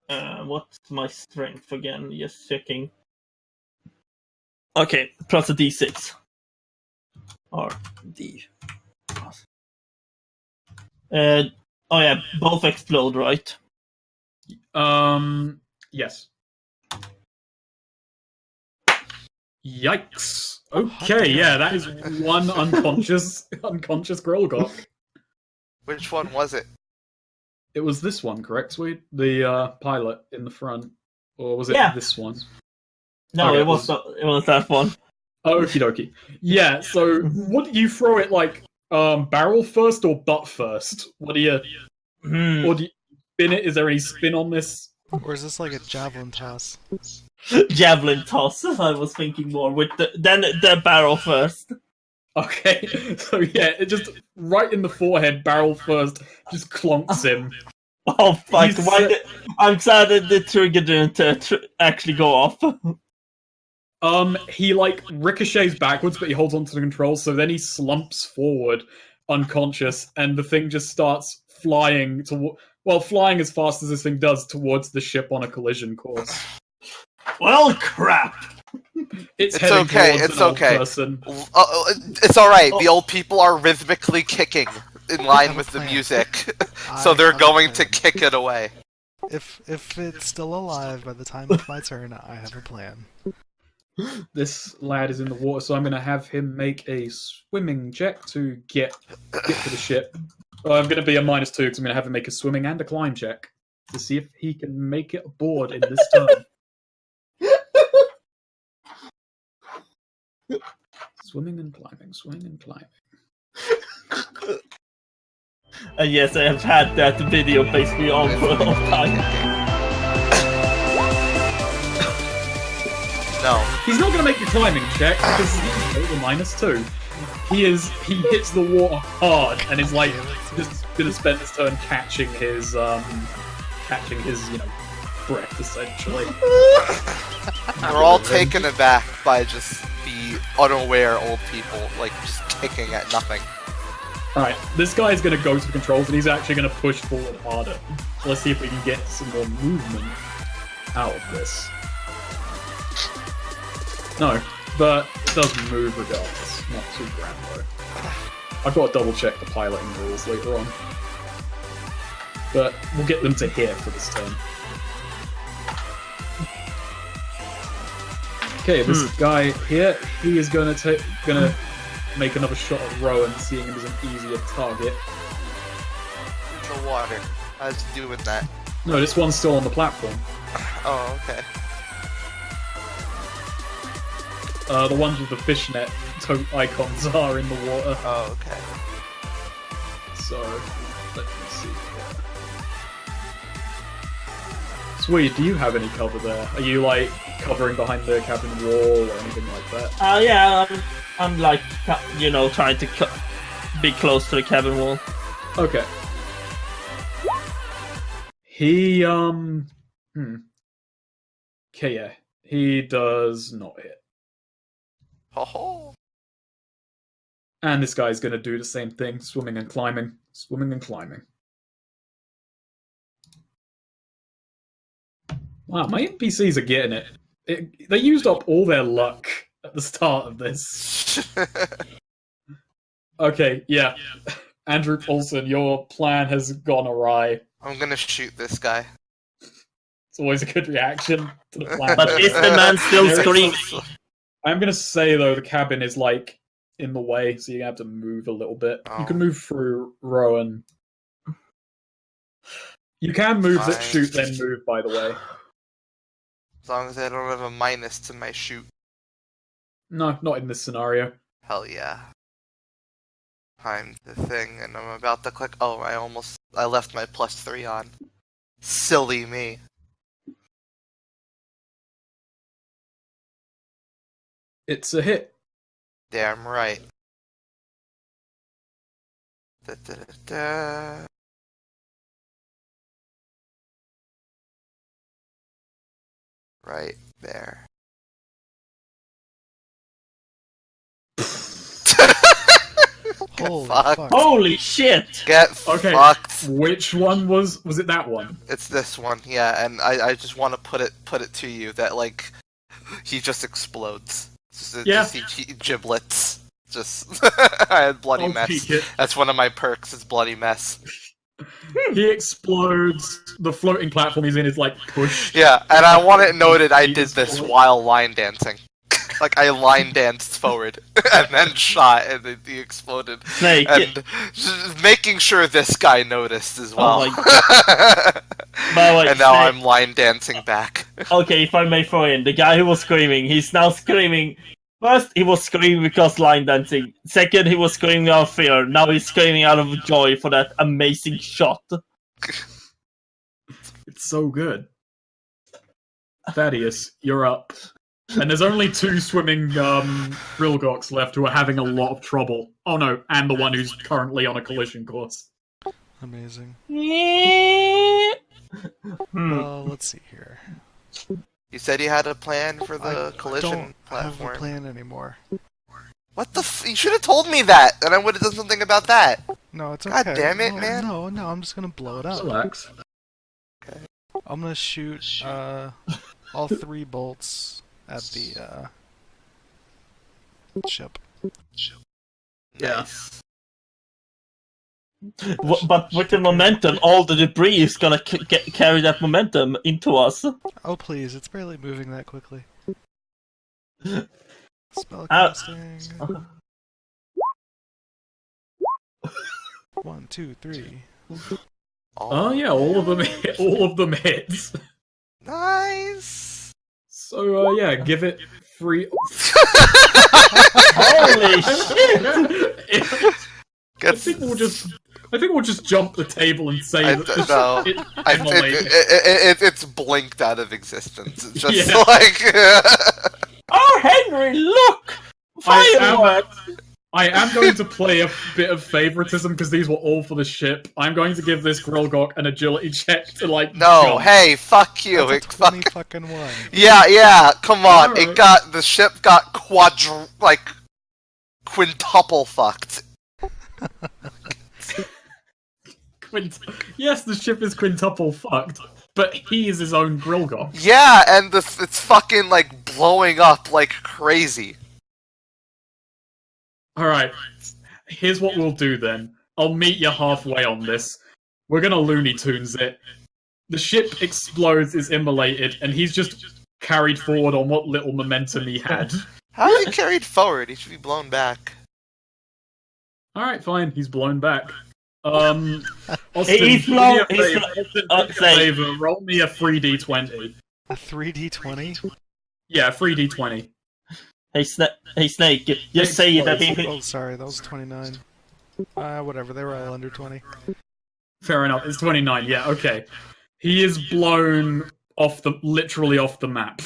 [SPEAKER 1] What's my strength again? Just checking. Okay, plus a d6. Or d. Oh yeah, both explode, right?
[SPEAKER 2] Yes. Yikes. Okay, yeah, that is one unconscious Grolgok.
[SPEAKER 4] Which one was it?
[SPEAKER 2] It was this one, correct, Sweet? The pilot in the front. Or was it this one?
[SPEAKER 1] No,
[SPEAKER 2] Okay,
[SPEAKER 1] it was that one.
[SPEAKER 2] Okie dokie. Yeah, so what do you throw it like barrel first or butt first? What do you or do you spin it? Is there any spin on this?
[SPEAKER 3] Or is this like a javelin toss?
[SPEAKER 1] Javelin toss. I was thinking more with the barrel first.
[SPEAKER 2] Okay, so yeah, it just right in the forehead, barrel first, just clonks him.
[SPEAKER 1] Oh fuck! I'm sad that the trigger didn't actually go off.
[SPEAKER 2] He like ricochets backwards, but he holds onto the controls. So then he slumps forward, unconscious, and the thing just starts flying flying as fast as this thing does towards the ship on a collision course.
[SPEAKER 1] Well, crap.
[SPEAKER 2] It's
[SPEAKER 4] okay. It's okay. It's all right. The old people are rhythmically kicking in line with the music, so they're going to kick it away.
[SPEAKER 3] If it's still alive by the time it's my turn, I have a plan.
[SPEAKER 2] This lad is in the water, so I'm going to have him make a swimming check to get to the ship. I'm going to be a -2 because I'm going to have him make a swimming and a climb check to see if he can make it aboard in this turn. Swimming and climbing, swimming and climbing.
[SPEAKER 1] And yes, I have had that video basically on for a long time.
[SPEAKER 4] No.
[SPEAKER 2] He's not going to make the climbing check because he's over -2. He hits the water hard and is like just going to spend his turn catching his breath essentially.
[SPEAKER 4] We're all taken aback by just the unaware old people, like just kicking at nothing.
[SPEAKER 2] Alright, this guy is going to go to the controls and he's actually going to push forward harder. So let's see if we can get some more movement out of this. No, but it does move regardless. Not too grand though. I've got to double check the piloting rules later on. But we'll get them to here for this turn. Okay, this guy here, he is gonna make another shot at Rowan, seeing him as an easier target.
[SPEAKER 4] The water. How's he doing that?
[SPEAKER 2] No, this one's still on the platform.
[SPEAKER 4] Oh, okay.
[SPEAKER 2] The ones with the fishnet icons are in the water.
[SPEAKER 4] Oh, okay.
[SPEAKER 2] So, let me see here. Sweet, do you have any cover there? Are you, like, covering behind the cabin wall or anything like that?
[SPEAKER 1] Yeah, I'm like, trying to be close to the cabin wall.
[SPEAKER 2] Okay. He, Okay, yeah. He does not hit.
[SPEAKER 4] Oh.
[SPEAKER 2] And this guy's gonna do the same thing, swimming and climbing. Swimming and climbing. Wow, my NPCs are getting it. They used up all their luck at the start of this. Okay, yeah. Andrew Paulson, your plan has gone awry.
[SPEAKER 4] I'm gonna shoot this guy.
[SPEAKER 2] It's always a good reaction to the plan.
[SPEAKER 1] But is the man still screaming?
[SPEAKER 2] I'm gonna say, though, the cabin is, like, in the way, so you're gonna have to move a little bit.
[SPEAKER 4] Oh.
[SPEAKER 2] You can move through Rowan. You can move that
[SPEAKER 4] Fine.
[SPEAKER 2] shoot, then move, by the way.
[SPEAKER 4] As long as I don't have a minus to my shoot.
[SPEAKER 2] No, not in this scenario.
[SPEAKER 4] Hell yeah. Time the thing, and I'm about to click. Oh, I left my +3 on. Silly me.
[SPEAKER 2] It's a hit.
[SPEAKER 4] Damn right. Da, da, da, da. Right there.
[SPEAKER 3] Holy
[SPEAKER 4] fucked.
[SPEAKER 3] fuck.
[SPEAKER 1] Holy shit!
[SPEAKER 4] Get
[SPEAKER 2] Okay.
[SPEAKER 4] fucked.
[SPEAKER 2] Which one was it that one?
[SPEAKER 4] It's this one, yeah, and I just want to put it to you that like he just explodes.
[SPEAKER 2] Yeah.
[SPEAKER 4] He giblets. Just I had bloody
[SPEAKER 2] I'll
[SPEAKER 4] mess.
[SPEAKER 2] take it.
[SPEAKER 4] That's one of my perks. It's bloody mess.
[SPEAKER 2] He explodes. The floating platform he's in is like pushed.
[SPEAKER 4] Yeah, and I want it noted I
[SPEAKER 2] He
[SPEAKER 4] did
[SPEAKER 2] is
[SPEAKER 4] this
[SPEAKER 2] forward.
[SPEAKER 4] while line dancing. Like I line danced forward and then shot and then he exploded.
[SPEAKER 1] Snake.
[SPEAKER 4] And just making sure this guy noticed as well.
[SPEAKER 1] Oh By the way,
[SPEAKER 4] And now
[SPEAKER 1] Snake-
[SPEAKER 4] I'm line dancing back.
[SPEAKER 1] Okay, if I may throw in, the guy who was screaming, he's now screaming. First, he was screaming because line dancing. Second, he was screaming out of fear. Now he's screaming out of joy for that amazing shot.
[SPEAKER 2] It's so good. Thaddeus, you're up. And there's only 2 swimming Brilgox left who are having a lot of trouble. Oh no, and the one who's currently on a collision course.
[SPEAKER 3] Amazing. Let's see here.
[SPEAKER 4] You said you had a plan for the
[SPEAKER 3] I
[SPEAKER 4] collision
[SPEAKER 3] don't have a
[SPEAKER 4] platform.
[SPEAKER 3] plan anymore.
[SPEAKER 4] What the you should have told me that, and I would have done something about that.
[SPEAKER 3] No, it's okay.
[SPEAKER 4] God damn it,
[SPEAKER 3] no,
[SPEAKER 4] man.
[SPEAKER 3] No, I'm just gonna blow it up.
[SPEAKER 2] Relax.
[SPEAKER 3] I'm gonna shoot all 3 bolts at the ship.
[SPEAKER 2] Yeah.
[SPEAKER 4] Nice.
[SPEAKER 1] But with the momentum, all the debris is gonna carry that momentum into us.
[SPEAKER 3] Oh please, it's barely moving that quickly. Spell
[SPEAKER 1] Ow.
[SPEAKER 3] casting. 1, 2, 3.
[SPEAKER 2] Oh yeah, all of them hits.
[SPEAKER 4] Nice.
[SPEAKER 2] So yeah, give it 3.
[SPEAKER 1] Holy shit!
[SPEAKER 2] I think we'll just jump the table and say
[SPEAKER 4] I-
[SPEAKER 2] that this
[SPEAKER 4] no.
[SPEAKER 2] it
[SPEAKER 4] It's blinked out of existence. It's just
[SPEAKER 2] Yeah.
[SPEAKER 4] like
[SPEAKER 1] Oh, Henry, look! Fireworks!
[SPEAKER 2] I am going to play a bit of favoritism because these were all for the ship. I'm going to give this Grillgok an agility check to like.
[SPEAKER 4] no.
[SPEAKER 2] jump.
[SPEAKER 4] Hey, fuck you.
[SPEAKER 3] That's a
[SPEAKER 4] It
[SPEAKER 3] 20
[SPEAKER 4] fuck-
[SPEAKER 3] fucking 1.
[SPEAKER 4] Yeah. Come on.
[SPEAKER 2] Alright.
[SPEAKER 4] It got the ship got quintuple fucked.
[SPEAKER 2] Yes, the ship is quintuple fucked, but he is his own Grillgok.
[SPEAKER 4] Yeah, and it's fucking like blowing up like crazy.
[SPEAKER 2] Alright, here's what we'll do then. I'll meet you halfway on this. We're gonna Looney Tunes it. The ship explodes, is immolated, and he's just carried forward on what little momentum he had.
[SPEAKER 4] How is he carried forward? He should be blown back.
[SPEAKER 2] Alright, fine, he's blown back. Austin,
[SPEAKER 1] He's
[SPEAKER 2] do me
[SPEAKER 1] blown-
[SPEAKER 2] a
[SPEAKER 1] he's
[SPEAKER 2] favor.
[SPEAKER 1] blown-
[SPEAKER 2] Austin, do me a
[SPEAKER 1] say-
[SPEAKER 2] favor, roll me a 3d20.
[SPEAKER 3] A 3d20?
[SPEAKER 2] Yeah, 3d20.
[SPEAKER 1] Hey, Snake, just say that he...
[SPEAKER 3] Oh, sorry, that was 29. Whatever, they were all under 20.
[SPEAKER 2] Fair enough, it's 29, yeah, okay. He is blown literally off the map.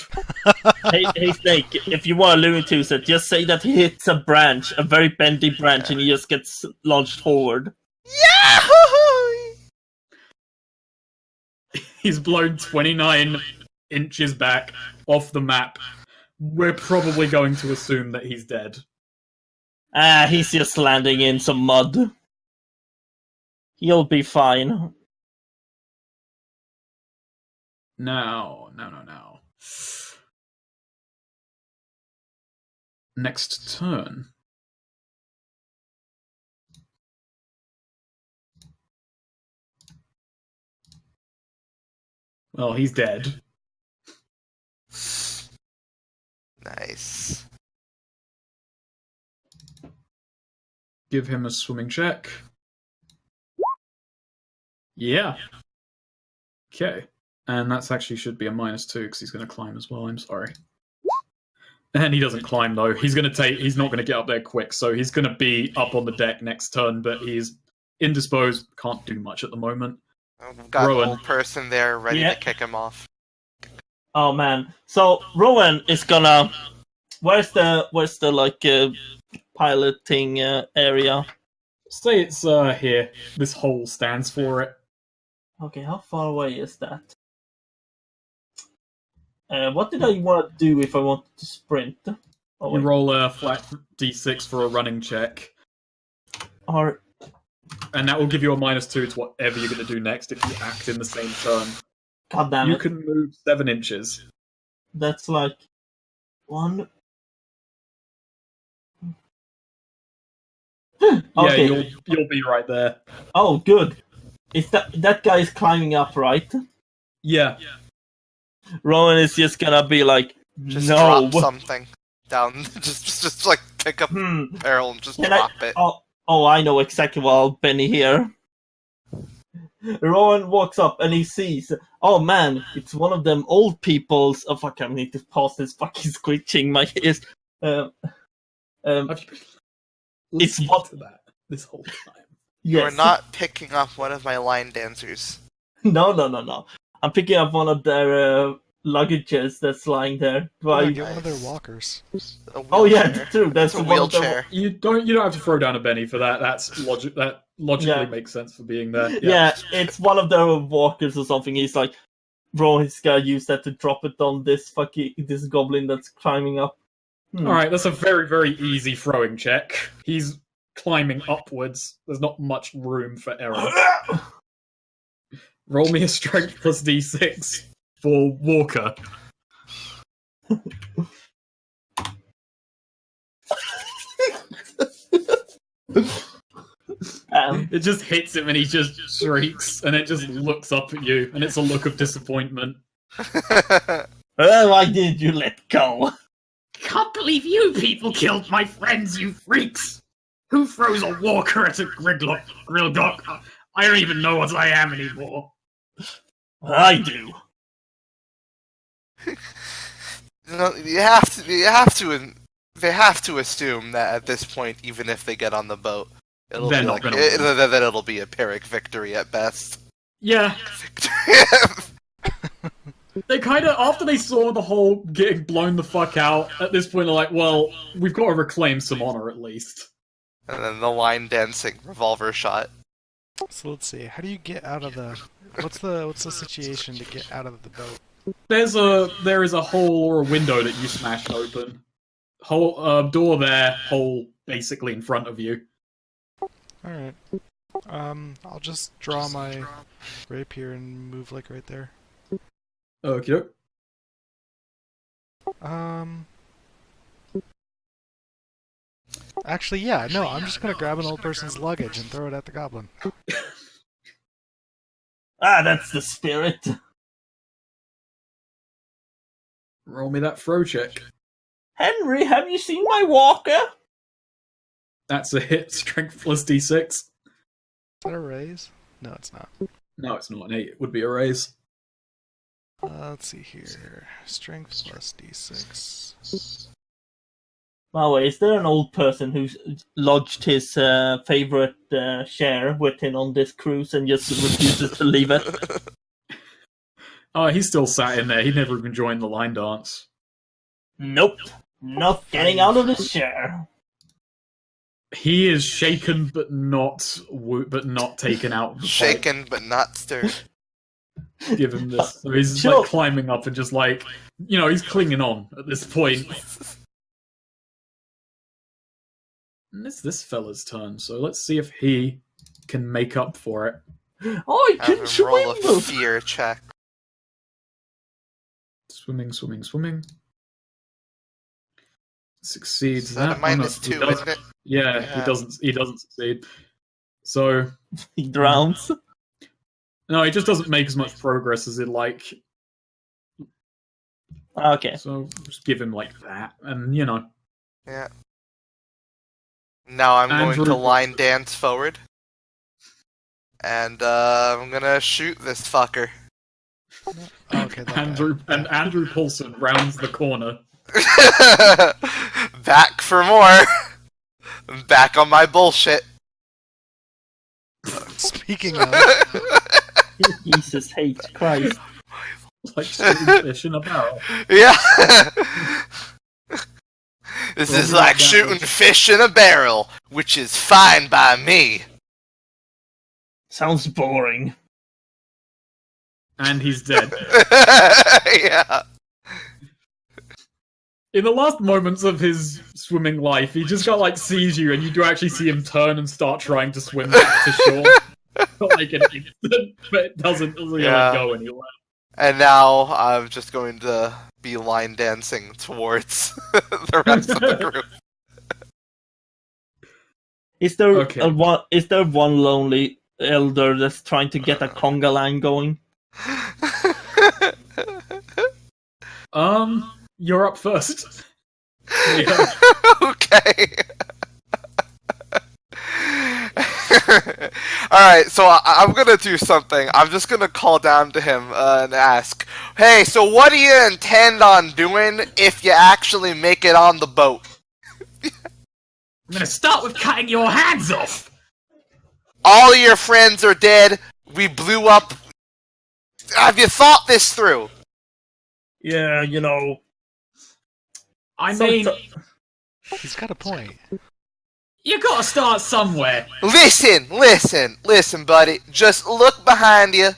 [SPEAKER 1] Hey, Snake, if you want to Looney Tunes it, just say that he hits a branch, a very bendy branch, and he just gets launched forward.
[SPEAKER 4] Yahoo!
[SPEAKER 2] He's blown 29 inches back off the map. We're probably going to assume that he's dead.
[SPEAKER 1] He's just landing in some mud. He'll be fine.
[SPEAKER 2] No. Next turn. Well, he's dead.
[SPEAKER 4] Nice.
[SPEAKER 2] Give him a swimming check. Yeah. Okay. And that's actually should be a -2 because he's going to climb as well. I'm sorry. And he doesn't climb though. He's not going to get up there quick, so he's going to be up on the deck next turn, but he's indisposed, can't do much at the moment.
[SPEAKER 4] I've got
[SPEAKER 2] Rowan.
[SPEAKER 4] an old person there ready
[SPEAKER 1] Yeah.
[SPEAKER 4] to kick him off.
[SPEAKER 1] Oh man. So Rowan is gonna. Where's the like piloting area?
[SPEAKER 2] Say it's here. This hole stands for it.
[SPEAKER 1] Okay, how far away is that? What did I want to do if I wanted to sprint? Oh,
[SPEAKER 2] You
[SPEAKER 1] wait.
[SPEAKER 2] roll a flat d6 for a running check,
[SPEAKER 1] Or
[SPEAKER 2] and that will give you a -2 to whatever you're going to do next if you act in the same turn.
[SPEAKER 1] God damn
[SPEAKER 2] You
[SPEAKER 1] it.
[SPEAKER 2] can move 7 inches.
[SPEAKER 1] That's like one.
[SPEAKER 2] Yeah,
[SPEAKER 1] Okay.
[SPEAKER 2] you'll be right there.
[SPEAKER 1] Oh, good. Is that guy is climbing up, right?
[SPEAKER 2] Yeah.
[SPEAKER 1] Rowan is just gonna be like,
[SPEAKER 4] Just
[SPEAKER 1] no.
[SPEAKER 4] drop something down. just like pick up
[SPEAKER 1] Hmm.
[SPEAKER 4] a barrel and just
[SPEAKER 1] Can
[SPEAKER 4] drop it.
[SPEAKER 1] Oh, I know exactly what I'll Benny here. Rowan walks up and he sees, oh man, it's one of them old people's. Oh fuck, I need to pause this fucking screeching. My ears.
[SPEAKER 2] Have you been
[SPEAKER 1] It's
[SPEAKER 2] listening
[SPEAKER 1] what-
[SPEAKER 2] to that this whole time?
[SPEAKER 4] You're
[SPEAKER 1] Yes.
[SPEAKER 4] not picking up one of my line dancers.
[SPEAKER 1] No. I'm picking up one of their luggages that's lying there. Do
[SPEAKER 3] Yeah,
[SPEAKER 1] I-
[SPEAKER 3] get one of their walkers.
[SPEAKER 4] A
[SPEAKER 1] Oh yeah,
[SPEAKER 4] wheelchair.
[SPEAKER 1] true. That's
[SPEAKER 4] It's a
[SPEAKER 1] one of the-
[SPEAKER 4] wheelchair.
[SPEAKER 2] You don't have to throw down a Benny for that. That's logic. That logically
[SPEAKER 1] Yeah.
[SPEAKER 2] makes sense for being there.
[SPEAKER 1] Yeah, it's one of their walkers or something. He's like, bro, he's gonna use that to drop it on this goblin that's climbing up.
[SPEAKER 2] All right, that's a very, very easy throwing check. He's climbing upwards. There's not much room for error. Roll me a strength plus d6 for Walker. It just hits him and he just shrieks and it just looks up at you and it's a look of disappointment.
[SPEAKER 1] Why did you let go?
[SPEAKER 5] Can't believe you people killed my friends, you freaks! Who throws a walker at a Grildock? I don't even know what I am anymore.
[SPEAKER 1] I do.
[SPEAKER 4] No, they have to assume that at this point, even if they get on the boat, it'll
[SPEAKER 2] They're
[SPEAKER 4] be
[SPEAKER 2] not
[SPEAKER 4] like
[SPEAKER 2] gonna
[SPEAKER 4] that it'll be a Pyrrhic victory at best.
[SPEAKER 2] Yeah, they kind of, after they saw the whole getting blown the fuck out, at this point they're like, well, we've got to reclaim some honor at least.
[SPEAKER 4] And then the line dancing revolver shot.
[SPEAKER 3] So let's see. How do you get out of the? What's the situation to get out of the boat?
[SPEAKER 2] There is a hole or a window that you smashed open. Hole, door there, hole basically in front of you.
[SPEAKER 3] All right. I'll just draw my rapier and move like right there.
[SPEAKER 2] Okay.
[SPEAKER 3] Actually, yeah, no, I'm just gonna grab an old person's luggage and throw it at the goblin.
[SPEAKER 1] Ah, that's the spirit.
[SPEAKER 2] Roll me that throw check.
[SPEAKER 1] Henry, have you seen my walker?
[SPEAKER 2] That's a hit, strength plus d6.
[SPEAKER 3] Is that a raise? No, it's not.
[SPEAKER 2] No, it's not an 8, it would be a raise.
[SPEAKER 3] Let's see here. Strength plus d6.
[SPEAKER 1] By the way, is there an old person who's lodged his favorite share with him on this cruise and just refuses to leave it?
[SPEAKER 2] Oh, he's still sat in there. He never even joined the line dance.
[SPEAKER 1] Nope. Not getting out of the share.
[SPEAKER 2] He is shaken, but not taken out. Of the fight.
[SPEAKER 4] Shaken but not stirred.
[SPEAKER 2] Give him this. So he's
[SPEAKER 1] Sure.
[SPEAKER 2] like climbing up and just like, he's clinging on at this point. And it's this fella's turn, so let's see if he can make up for it.
[SPEAKER 1] Oh, I
[SPEAKER 4] Have
[SPEAKER 1] can
[SPEAKER 4] him roll a
[SPEAKER 1] swim!
[SPEAKER 4] fear check.
[SPEAKER 2] Swimming. Succeeds
[SPEAKER 4] Is that a
[SPEAKER 2] that. Oh, no,
[SPEAKER 4] -2,
[SPEAKER 2] he doesn't.
[SPEAKER 4] isn't it?
[SPEAKER 2] Yeah,
[SPEAKER 4] Yeah.
[SPEAKER 2] He doesn't succeed. So
[SPEAKER 1] He drowns.
[SPEAKER 2] no, he just doesn't make as much progress as he'd like.
[SPEAKER 1] Okay.
[SPEAKER 2] So just give him like that, and
[SPEAKER 4] Yeah. Now I'm going to
[SPEAKER 2] Andrew-
[SPEAKER 4] line dance forward. And I'm gonna shoot this fucker.
[SPEAKER 3] Oh, okay, that guy.
[SPEAKER 2] Andrew Paulson rounds the corner.
[SPEAKER 4] Back for more. Back on my bullshit.
[SPEAKER 3] Speaking of,
[SPEAKER 1] Jesus H. Christ.
[SPEAKER 2] Like shooting fish in a barrel.
[SPEAKER 4] Yeah. This is like shooting fish in a barrel, which is fine by me.
[SPEAKER 1] Sounds boring.
[SPEAKER 2] And he's dead.
[SPEAKER 4] Yeah.
[SPEAKER 2] In the last moments of his swimming life, he just got sees you, and you do actually see him turn and start trying to swim back to shore. Like an instant, but it doesn't really go anywhere.
[SPEAKER 4] And now I'm just going to be line dancing towards the rest of the group.
[SPEAKER 1] Is there
[SPEAKER 2] Okay.
[SPEAKER 1] one lonely elder that's trying to get a conga line going?
[SPEAKER 2] You're up first.
[SPEAKER 4] Okay. Alright, so I'm gonna do something. I'm just gonna call down to him and ask, hey, so what do you intend on doing if you actually make it on the boat?
[SPEAKER 5] I'm gonna start with cutting your hands off!
[SPEAKER 4] All of your friends are dead. We blew up. Have you thought this through?
[SPEAKER 1] Yeah, you know.
[SPEAKER 5] I mean,
[SPEAKER 3] he's got a point.
[SPEAKER 5] you gotta start somewhere.
[SPEAKER 4] Listen, buddy. Just look behind you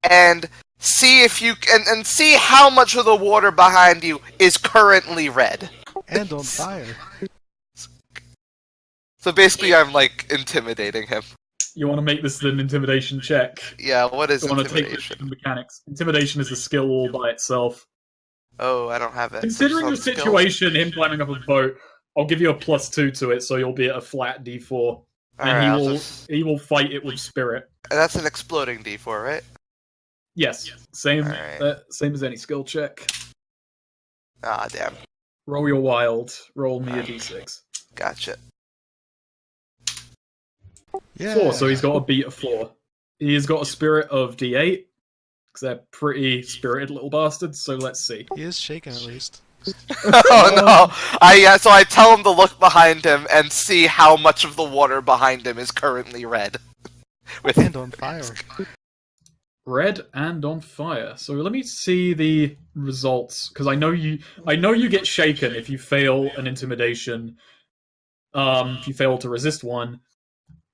[SPEAKER 4] and see if you and see how much of the water behind you is currently red.
[SPEAKER 3] And on fire.
[SPEAKER 4] So basically, I'm intimidating him.
[SPEAKER 2] You want to make this an intimidation check?
[SPEAKER 4] Yeah, what is
[SPEAKER 2] You want to take this
[SPEAKER 4] intimidation?
[SPEAKER 2] to the mechanics. Intimidation is a skill all by itself.
[SPEAKER 4] Oh, I don't have it.
[SPEAKER 2] Considering the
[SPEAKER 4] Some skills.
[SPEAKER 2] situation, him climbing up a boat, I'll give you a +2 to it, so you'll be at a flat D4, and
[SPEAKER 4] Alright,
[SPEAKER 2] he will fight it with spirit.
[SPEAKER 4] that's an exploding D4, right?
[SPEAKER 2] Yes, same
[SPEAKER 4] Alright.
[SPEAKER 2] same as any skill check.
[SPEAKER 4] Ah, damn.
[SPEAKER 2] Roll your wild. Roll me a D6.
[SPEAKER 4] Gotcha.
[SPEAKER 3] Yeah.
[SPEAKER 2] 4, so he's got a beat of 4. He's got a spirit of D8, because they're pretty spirited little bastards, so let's see.
[SPEAKER 3] He is shaken at least.
[SPEAKER 4] Oh no! So I tell him to look behind him and see how much of the water behind him is currently red. With
[SPEAKER 3] And on fire.
[SPEAKER 2] Red and on fire. So let me see the results, because I know you get shaken if you fail an intimidation. If you fail to resist one,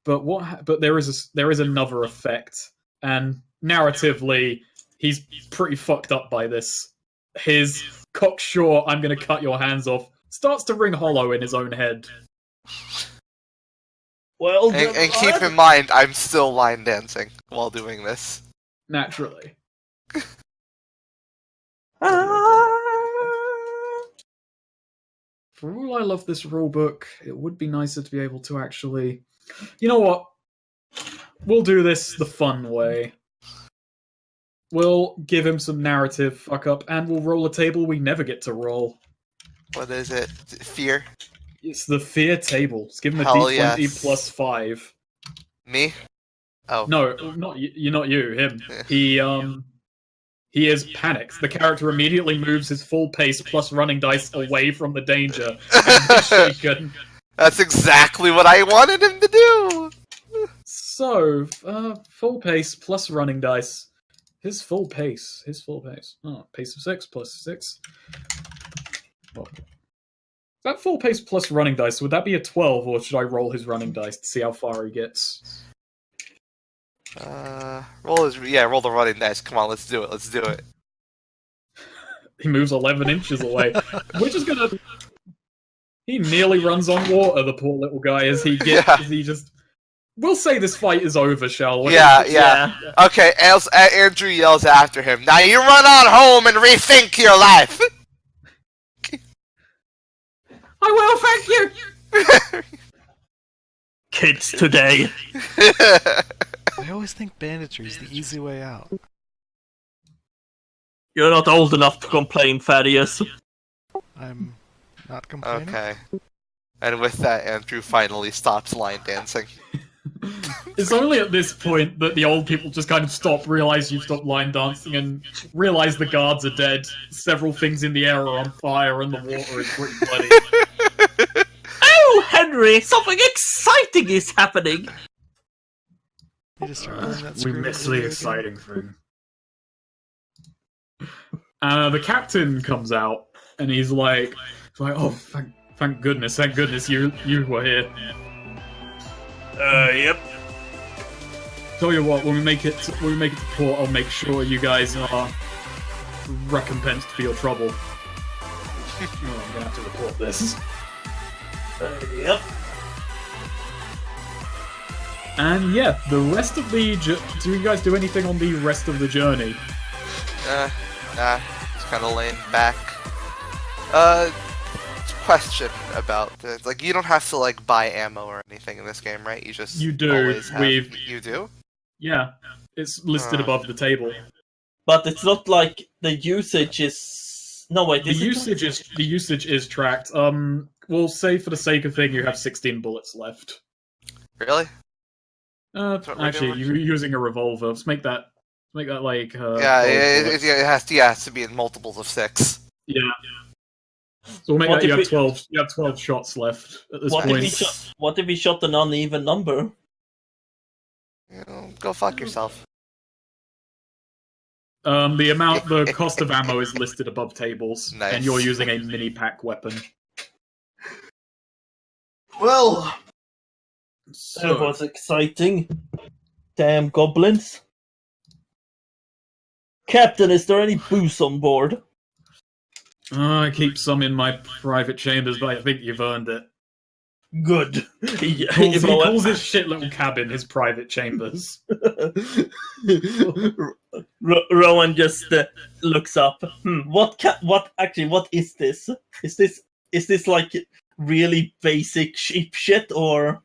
[SPEAKER 2] but there is another effect, and narratively, he's pretty fucked up by this. His cocksure, I'm gonna cut your hands off, starts to ring hollow in his own head.
[SPEAKER 1] Well,
[SPEAKER 4] and keep in mind, I'm still line dancing while doing this.
[SPEAKER 2] Naturally. For all I love this rulebook, it would be nicer to be able to actually... You know what? We'll do this the fun way. We'll give him some narrative fuck up, and we'll roll a table we never get to roll.
[SPEAKER 4] What is it? Fear?
[SPEAKER 2] It's the fear table. Let's give him a
[SPEAKER 4] Hell
[SPEAKER 2] D20
[SPEAKER 4] yes.
[SPEAKER 2] plus 5.
[SPEAKER 4] Me? Oh.
[SPEAKER 2] No, not you, him. He is panicked. The character immediately moves his full pace plus running dice away from the danger and is shaken.
[SPEAKER 4] That's exactly what I wanted him to do!
[SPEAKER 2] So, full pace plus running dice. His full pace. Oh, pace of 6 plus 6. Oh. That full pace plus running dice, would that be a 12, or should I roll his running dice to see how far he gets?
[SPEAKER 4] Roll the running dice. Come on, let's do it.
[SPEAKER 2] He moves 11 inches away. We're just gonna... He nearly runs on water, the poor little guy, as he gets...
[SPEAKER 4] Yeah.
[SPEAKER 2] As he just... We'll say this fight is over, shall we?
[SPEAKER 4] Yeah. Okay, Andrew yells after him. Now you run on home and rethink your life!
[SPEAKER 5] I will, thank you!
[SPEAKER 1] kids today.
[SPEAKER 3] I always think banditry is the easy way out.
[SPEAKER 1] You're not old enough to complain, Thaddeus.
[SPEAKER 3] I'm not complaining.
[SPEAKER 4] Okay. And with that, Andrew finally stops line dancing.
[SPEAKER 2] It's only at this point that the old people just kind of stop, realize you've stopped line dancing, and realize the guards are dead. Several things in the air are on fire, and the water is pretty bloody.
[SPEAKER 1] Oh, Henry, something exciting is happening.
[SPEAKER 3] You just start playing that
[SPEAKER 2] We
[SPEAKER 3] screwy
[SPEAKER 2] miss the
[SPEAKER 3] video game.
[SPEAKER 2] exciting thing. The captain comes out, and he's like, "Oh, thank goodness you were here."
[SPEAKER 1] Yep.
[SPEAKER 2] Tell you what, when we make it to port, I'll make sure you guys are recompensed for your trouble. Oh, I'm gonna have to report this.
[SPEAKER 1] Yep.
[SPEAKER 2] And yeah, the rest of the do you guys do anything on the rest of the journey?
[SPEAKER 4] Nah, just kind of laying back. Question about this. Like, you don't have to, like, buy ammo or anything in this game, right?
[SPEAKER 2] You do.
[SPEAKER 4] Always have...
[SPEAKER 2] We've
[SPEAKER 4] You do?
[SPEAKER 2] yeah, it's listed above the table.
[SPEAKER 1] But it's not like the usage is. No wait,
[SPEAKER 2] The usage is tracked. We'll say for the sake of thing, you have 16 bullets left.
[SPEAKER 4] Really? what we're
[SPEAKER 2] Actually,
[SPEAKER 4] doing?
[SPEAKER 2] you're using a revolver. Let's make that like.
[SPEAKER 4] Yeah,
[SPEAKER 2] 12
[SPEAKER 4] it
[SPEAKER 2] bullets.
[SPEAKER 4] has to be in multiples of 6.
[SPEAKER 2] Yeah. So we'll make
[SPEAKER 1] What
[SPEAKER 2] that
[SPEAKER 1] if
[SPEAKER 2] you have 12 shots left at this
[SPEAKER 1] What
[SPEAKER 2] point.
[SPEAKER 1] if we shot an uneven number?
[SPEAKER 4] You know, go fuck yourself.
[SPEAKER 2] The cost of ammo is listed above tables,
[SPEAKER 4] Nice.
[SPEAKER 2] and you're using a mini pack weapon.
[SPEAKER 1] Well, that
[SPEAKER 2] So,
[SPEAKER 1] was exciting. Damn goblins. Captain, is there any booze on board?
[SPEAKER 2] I keep some in my private chambers, but I think you've earned it.
[SPEAKER 1] Good.
[SPEAKER 2] He calls his shit little cabin his private chambers.
[SPEAKER 1] Rowan just looks up. What is this? Is this like really basic cheap shit, or?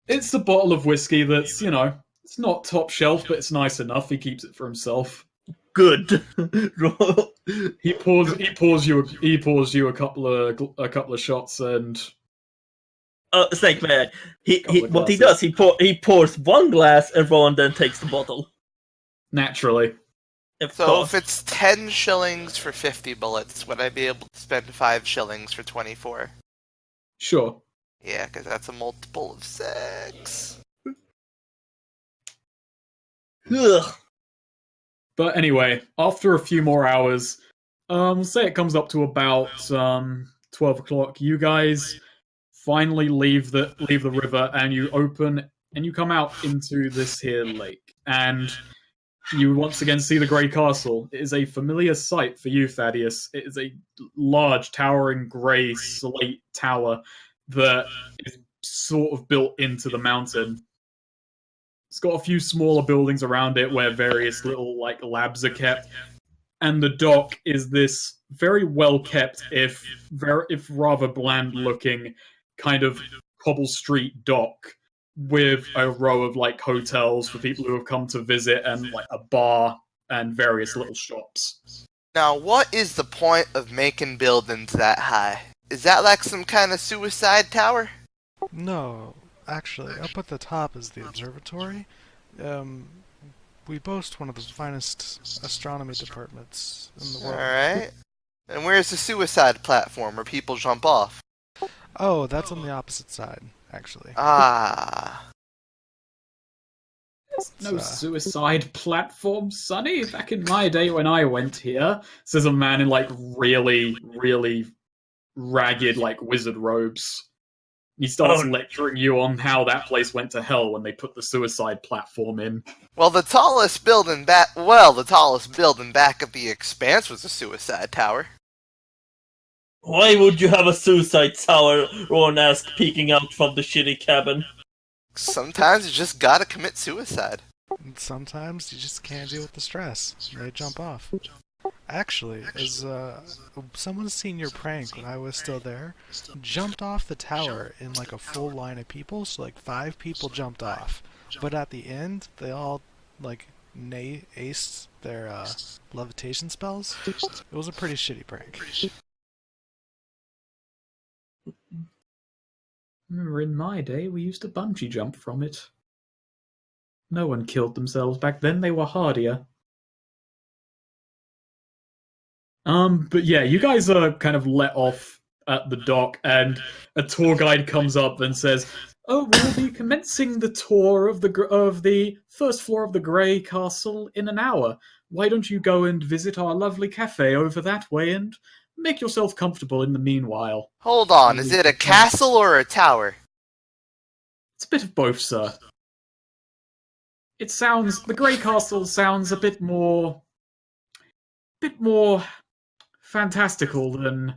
[SPEAKER 2] It's a bottle of whiskey that's, it's not top shelf, but it's nice enough. He keeps it for himself.
[SPEAKER 1] Good.
[SPEAKER 2] He pours you a couple of shots, and
[SPEAKER 1] Snake man.
[SPEAKER 2] Couple of
[SPEAKER 1] What he
[SPEAKER 2] glasses.
[SPEAKER 1] does, he pours one glass, and Rowan then takes the bottle.
[SPEAKER 2] naturally.
[SPEAKER 1] Of
[SPEAKER 4] So
[SPEAKER 1] course.
[SPEAKER 4] if it's 10 shillings for 50 bullets, would I be able to spend 5 shillings for 24?
[SPEAKER 2] Sure.
[SPEAKER 4] Yeah, because that's a multiple of 6.
[SPEAKER 1] Ugh.
[SPEAKER 2] But anyway, after a few more hours, say it comes up to about 12 o'clock, you guys finally leave the river, and you come out into this here lake, and you once again see the Grey Castle. It is a familiar sight for you, Thaddeus. It is a large, towering grey slate tower that is sort of built into the mountain. It's got a few smaller buildings around it where various little labs are kept, and the dock is this very well kept, if rather bland looking, kind of cobble street dock with a row of hotels for people who have come to visit, and a bar and various little shops.
[SPEAKER 4] Now, what is the point of making buildings that high? Is that like some kind of suicide tower?
[SPEAKER 3] No, actually, up at the top is the observatory. We boast one of the finest astronomy departments in the world.
[SPEAKER 4] Alright. And where's the suicide platform where people jump off?
[SPEAKER 3] Oh, that's on the opposite side, actually.
[SPEAKER 4] Ah.
[SPEAKER 2] No suicide platform, Sonny. Back in my day when I went here, says a man in really, really ragged wizard robes. He starts lecturing you on how that place went to hell when they put the suicide platform in.
[SPEAKER 4] Well, the tallest building back at the Expanse was a suicide tower.
[SPEAKER 1] Why would you have a suicide tower? Rowan asked, peeking out from the shitty cabin.
[SPEAKER 4] Sometimes you just gotta commit suicide.
[SPEAKER 3] And sometimes you just can't deal with the stress. And they jump off. Actually, as someone seen your prank when I was still there, jumped off the tower in a full line of people, so 5 people jumped off. But at the end, they all aced their levitation spells. It was a pretty shitty prank.
[SPEAKER 2] Remember, in my day, we used to bungee jump from it. No one killed themselves back then. They were hardier. But yeah, you guys are kind of let off at the dock, and a tour guide comes up and says, "Oh, we'll be commencing the tour of the first floor of the Grey Castle in an hour. Why don't you go and visit our lovely cafe over that way and make yourself comfortable in the meanwhile?"
[SPEAKER 4] Hold on, is it a castle or a tower?
[SPEAKER 2] It's a bit of both, sir. The Grey Castle sounds a bit more fantastical than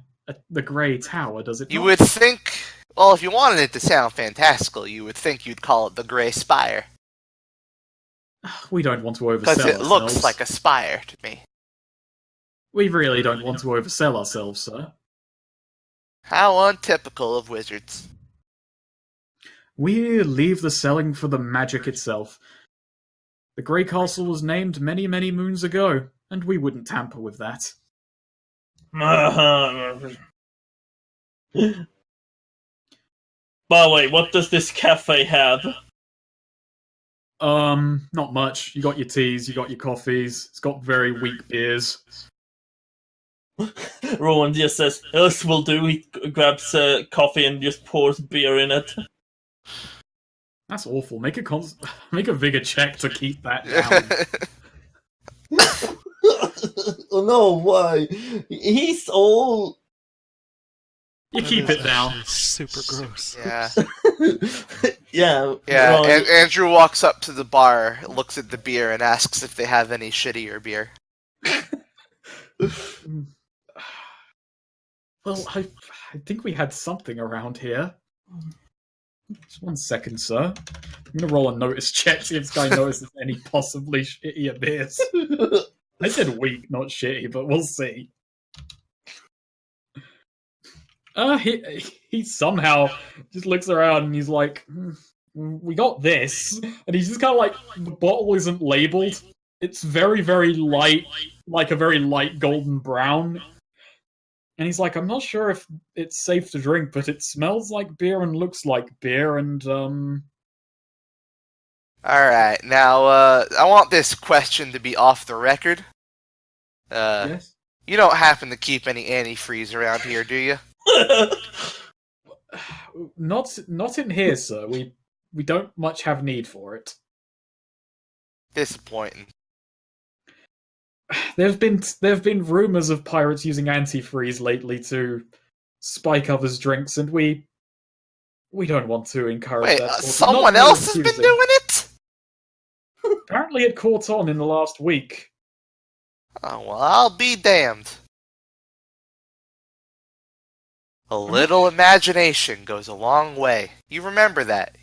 [SPEAKER 2] the Grey Tower, does it
[SPEAKER 4] You
[SPEAKER 2] not?
[SPEAKER 4] would think, well, if you wanted it to sound fantastical, you would think you'd call it the Grey Spire.
[SPEAKER 2] We don't want to oversell
[SPEAKER 4] Because it
[SPEAKER 2] ourselves.
[SPEAKER 4] looks like a spire to me.
[SPEAKER 2] We really don't want to oversell ourselves, sir.
[SPEAKER 4] How untypical of wizards.
[SPEAKER 2] We leave the selling for the magic itself. The Grey Castle was named many, many moons ago, and we wouldn't tamper with that.
[SPEAKER 1] By the way, what does this cafe have?
[SPEAKER 2] Not much. You got your teas, you got your coffees. It's got very weak beers.
[SPEAKER 1] Rowan just says, "This will do." He grabs coffee and just pours beer in it.
[SPEAKER 2] That's awful. Make a vigor check to keep that down.
[SPEAKER 1] Oh no, why? He's all...
[SPEAKER 2] You keep it down.
[SPEAKER 3] Super gross.
[SPEAKER 4] Yeah.
[SPEAKER 1] Yeah.
[SPEAKER 4] Yeah,
[SPEAKER 1] Rowan-
[SPEAKER 4] and Andrew walks up to the bar, looks at the beer, and asks if they have any shittier beer.
[SPEAKER 2] Well, I think we had something around here. Just 1 second, sir. I'm gonna roll a notice check, see if this guy notices any possibly shittier beers. I said weak, not shitty, but we'll see. He somehow just looks around and he's like, "We got this," and he's just kind of like, the bottle isn't labeled. It's very, very light, like a very light golden brown. And he's like, "I'm not sure if it's safe to drink, but it smells like beer and looks like beer, and
[SPEAKER 4] Alright, now, I want this question to be off the record.
[SPEAKER 2] yes."
[SPEAKER 4] You don't happen to keep any antifreeze around here, do you?
[SPEAKER 2] Not in here, sir. We don't much have need for it.
[SPEAKER 4] Disappointing.
[SPEAKER 2] There have been rumors of pirates using antifreeze lately to spike others' drinks, and we don't want to encourage
[SPEAKER 4] Wait,
[SPEAKER 2] that. sort of-
[SPEAKER 4] someone
[SPEAKER 2] not
[SPEAKER 4] else has been
[SPEAKER 2] confusing.
[SPEAKER 4] doing it?
[SPEAKER 2] Apparently, it caught on in the last week.
[SPEAKER 4] Oh, well, I'll be damned. A little imagination goes a long way. You remember that.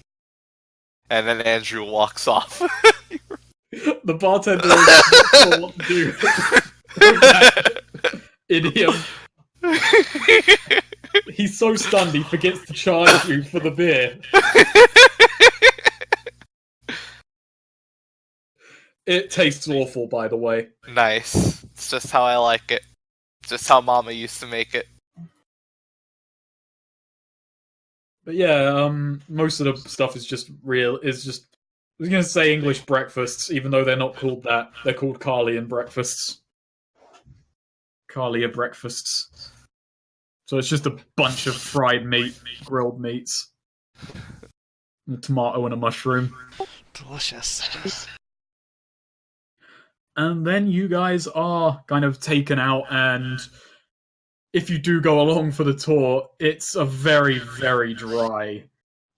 [SPEAKER 4] And then Andrew walks off.
[SPEAKER 2] The bartender is not sure what to do with that idiom. He's so stunned he forgets to charge you for the beer. It tastes awful, by the way.
[SPEAKER 4] Nice. It's just how I like it. Just how Mama used to make it.
[SPEAKER 2] But yeah, most of the stuff is just I was gonna say English breakfasts, even though they're not called that. They're called Carlian breakfasts. Carlia breakfasts. So it's just a bunch of fried meat, grilled meats, and a tomato and a mushroom.
[SPEAKER 3] Delicious.
[SPEAKER 2] And then you guys are kind of taken out, and if you do go along for the tour, it's a very, very dry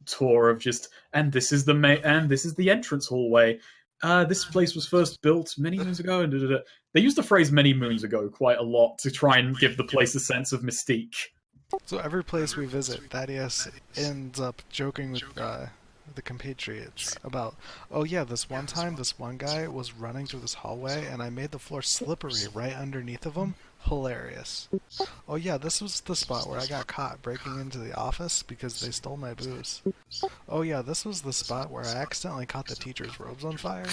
[SPEAKER 2] tour of just, and this is the entrance hallway. This place was first built many moons ago, and da-da-da. They use the phrase "many moons ago" quite a lot to try and give the place a sense of mystique.
[SPEAKER 3] So every place we visit, Thaddeus ends up joking with the compatriots about, "Oh yeah, this one time, this one guy was running through this hallway, and I made the floor slippery right underneath of him. Hilarious. Oh yeah, this was the spot where I got caught breaking into the office because they stole my booze. Oh yeah, this was the spot where I accidentally caught the teacher's robes on fire."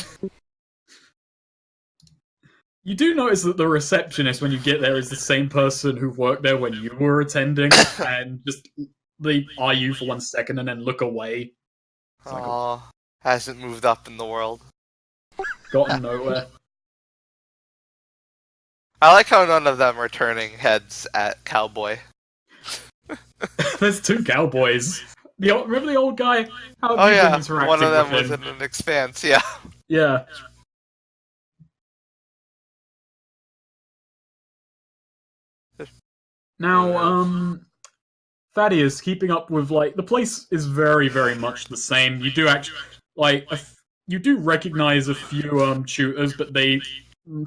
[SPEAKER 2] You do notice that the receptionist, when you get there, is the same person who worked there when you were attending, and just they eye you for 1 second and then look away. It's like,
[SPEAKER 4] Aw, hasn't moved up in the world.
[SPEAKER 2] gotten nowhere.
[SPEAKER 4] I like how none of them are turning heads at Cowboy.
[SPEAKER 2] There's two cowboys. Remember the old guy? How have
[SPEAKER 4] Oh
[SPEAKER 2] you been
[SPEAKER 4] yeah,
[SPEAKER 2] interacting
[SPEAKER 4] one of them
[SPEAKER 2] with
[SPEAKER 4] was
[SPEAKER 2] him?
[SPEAKER 4] in an expanse, yeah.
[SPEAKER 2] Yeah. Now, Thaddeus, keeping up with the place is very, very much the same. You do actually you do recognize a few tutors, but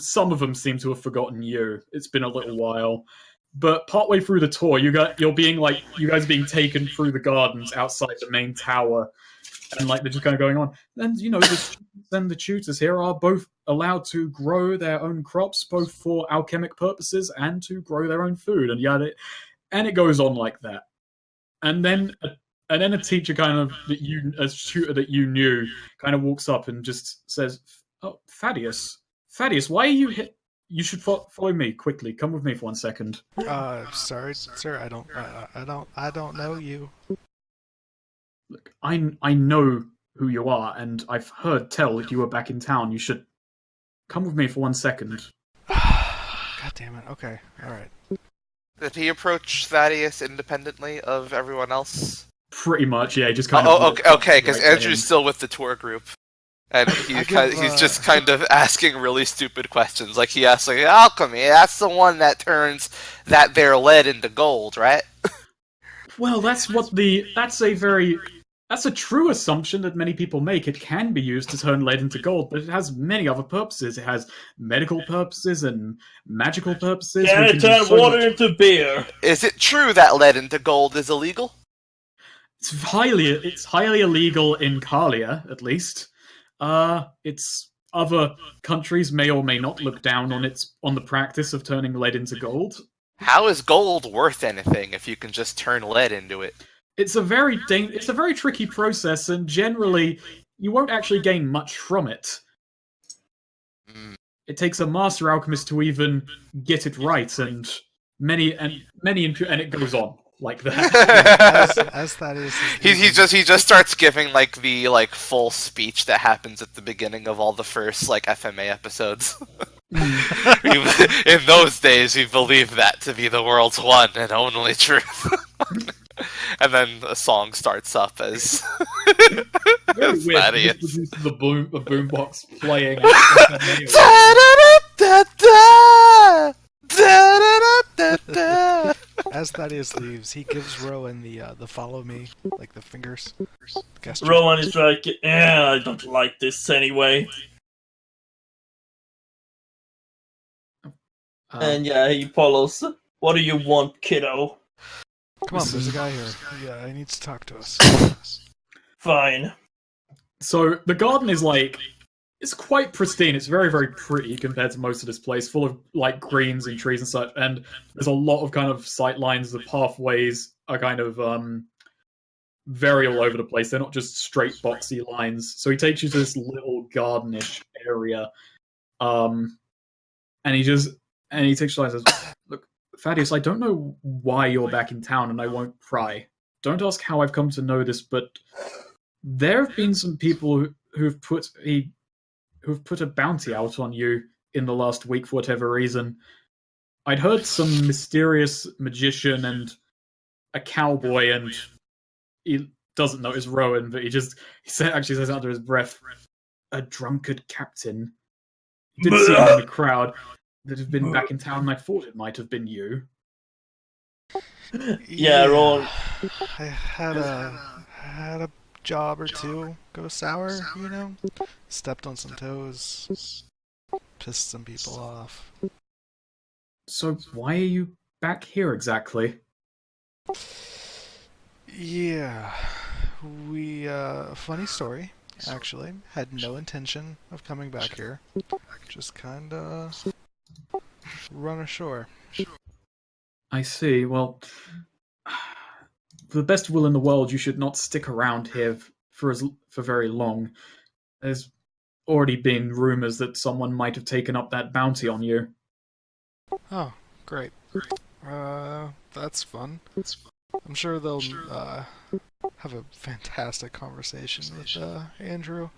[SPEAKER 2] some of them seem to have forgotten you. It's been a little while. But partway through the tour, you guys are being taken through the gardens outside the main tower, and they're just kind of going on. And the tutors here are both allowed to grow their own crops, both for alchemic purposes and to grow their own food, and it goes on like that. And then a teacher a tutor that you knew, kind of walks up and just says, "Oh, Thaddeus, why are you here? You should follow me quickly. Come with me for 1 second."
[SPEAKER 3] Sorry, sir. I don't know you.
[SPEAKER 2] Look, I know who you are, and I've heard tell that you were back in town. You should come with me for 1 second.
[SPEAKER 3] God damn it. Okay. All right.
[SPEAKER 4] Did he approach Thaddeus independently of everyone else?
[SPEAKER 2] Pretty much, yeah. Just kind of.
[SPEAKER 4] Okay, because Andrew's still with the tour group. And he's just kind of asking really stupid questions. Like, he asks, alchemy, that's the one that turns their lead into gold, right?
[SPEAKER 2] Well, that's a true assumption that many people make. It can be used to turn lead into gold, but it has many other purposes. It has medical purposes and magical purposes.
[SPEAKER 1] Can it turn water into beer?
[SPEAKER 4] Is it true that lead into gold is illegal?
[SPEAKER 2] It's highly illegal in Kalia, at least. It's other countries may or may not look down on the practice of turning lead into gold.
[SPEAKER 4] How is gold worth anything if you can just turn lead into it?
[SPEAKER 2] It's a very tricky process, and generally you won't actually gain much from it. It takes a master alchemist to even get it right, and it goes on like that.
[SPEAKER 3] as that is,
[SPEAKER 4] he just starts giving the full speech that happens at the beginning of all the first FMA episodes. In those days, we believed that to be the world's one and only truth. And then a song starts up as
[SPEAKER 2] Very weird.
[SPEAKER 4] Thaddeus.
[SPEAKER 2] The boombox playing.
[SPEAKER 3] As Thaddeus leaves, he gives Rowan the follow me, the fingers. Gesture.
[SPEAKER 1] Rowan is like, I don't like this anyway. And yeah, he follows. What do you want, kiddo?
[SPEAKER 3] Come on, there's a guy here. Yeah, he needs to talk to us.
[SPEAKER 1] Fine.
[SPEAKER 2] So the garden is it's quite pristine. It's very, very pretty compared to most of this place, full of greens and trees and such. And there's a lot of kind of sight lines. The pathways are kind of very all over the place. They're not just straight boxy lines. So he takes you to this little gardenish area, and he takes you and says, "Look, Thaddeus, I don't know why you're back in town, and I won't pry. Don't ask how I've come to know this, but there have been some people who've put a bounty out on you in the last week for whatever reason. I'd heard some mysterious magician and a cowboy, and he doesn't know it's Rowan, but he actually says under his breath, a drunkard captain. He did see him in the crowd that have been back in town, and I thought it might have been you."
[SPEAKER 1] Yeah, Rowan.
[SPEAKER 3] I had a job or two go sour, Stepped on some toes, pissed some people off.
[SPEAKER 2] So why are you back here exactly?
[SPEAKER 3] Yeah, funny story, actually. Had no intention of coming back here. Just kinda run ashore.
[SPEAKER 2] I see. Well, for the best will in the world, you should not stick around here for very long. There's already been rumors that someone might have taken up that bounty on you.
[SPEAKER 3] Oh, great. That's fun. I'm sure they'll have a fantastic conversation with Andrew.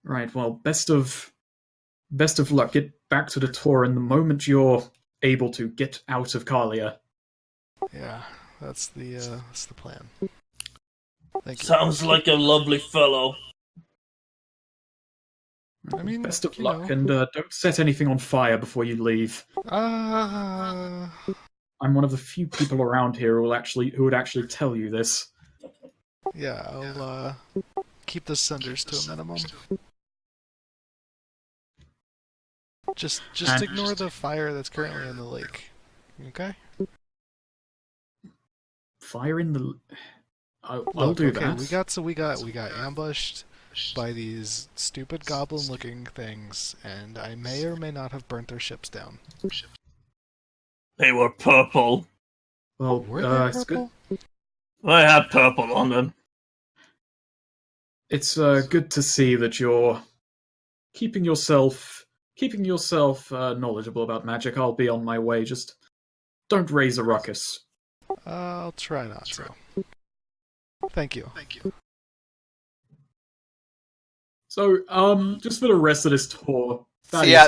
[SPEAKER 2] Right. Well, best of luck. Get back to the tour, and the moment you're able to get out of Kalia.
[SPEAKER 3] Yeah, that's the plan. Thank you.
[SPEAKER 1] Sounds like a lovely fellow.
[SPEAKER 3] I mean,
[SPEAKER 2] best of
[SPEAKER 3] you
[SPEAKER 2] luck,
[SPEAKER 3] know.
[SPEAKER 2] and don't set anything on fire before you leave. I'm one of the few people around here who would actually tell you this.
[SPEAKER 3] Yeah, I'll keep the cinders to a minimum. Just
[SPEAKER 2] And-
[SPEAKER 3] ignore the fire that's currently in the lake. Okay?
[SPEAKER 2] Fire in the. I'll
[SPEAKER 3] Look,
[SPEAKER 2] do
[SPEAKER 3] okay,
[SPEAKER 2] that.
[SPEAKER 3] we got ambushed by these stupid goblin-looking things, and I may or may not have burnt their ships down.
[SPEAKER 1] They were purple.
[SPEAKER 2] Well,
[SPEAKER 3] Were they
[SPEAKER 2] it's good.
[SPEAKER 3] purple?
[SPEAKER 1] I had purple on them.
[SPEAKER 2] It's good to see that you're keeping yourself knowledgeable about magic. I'll be on my way. Just don't raise a ruckus.
[SPEAKER 3] I'll try not to. Thank you.
[SPEAKER 2] So, just for the rest of this tour,
[SPEAKER 4] So
[SPEAKER 2] Thaddeus,
[SPEAKER 4] yeah,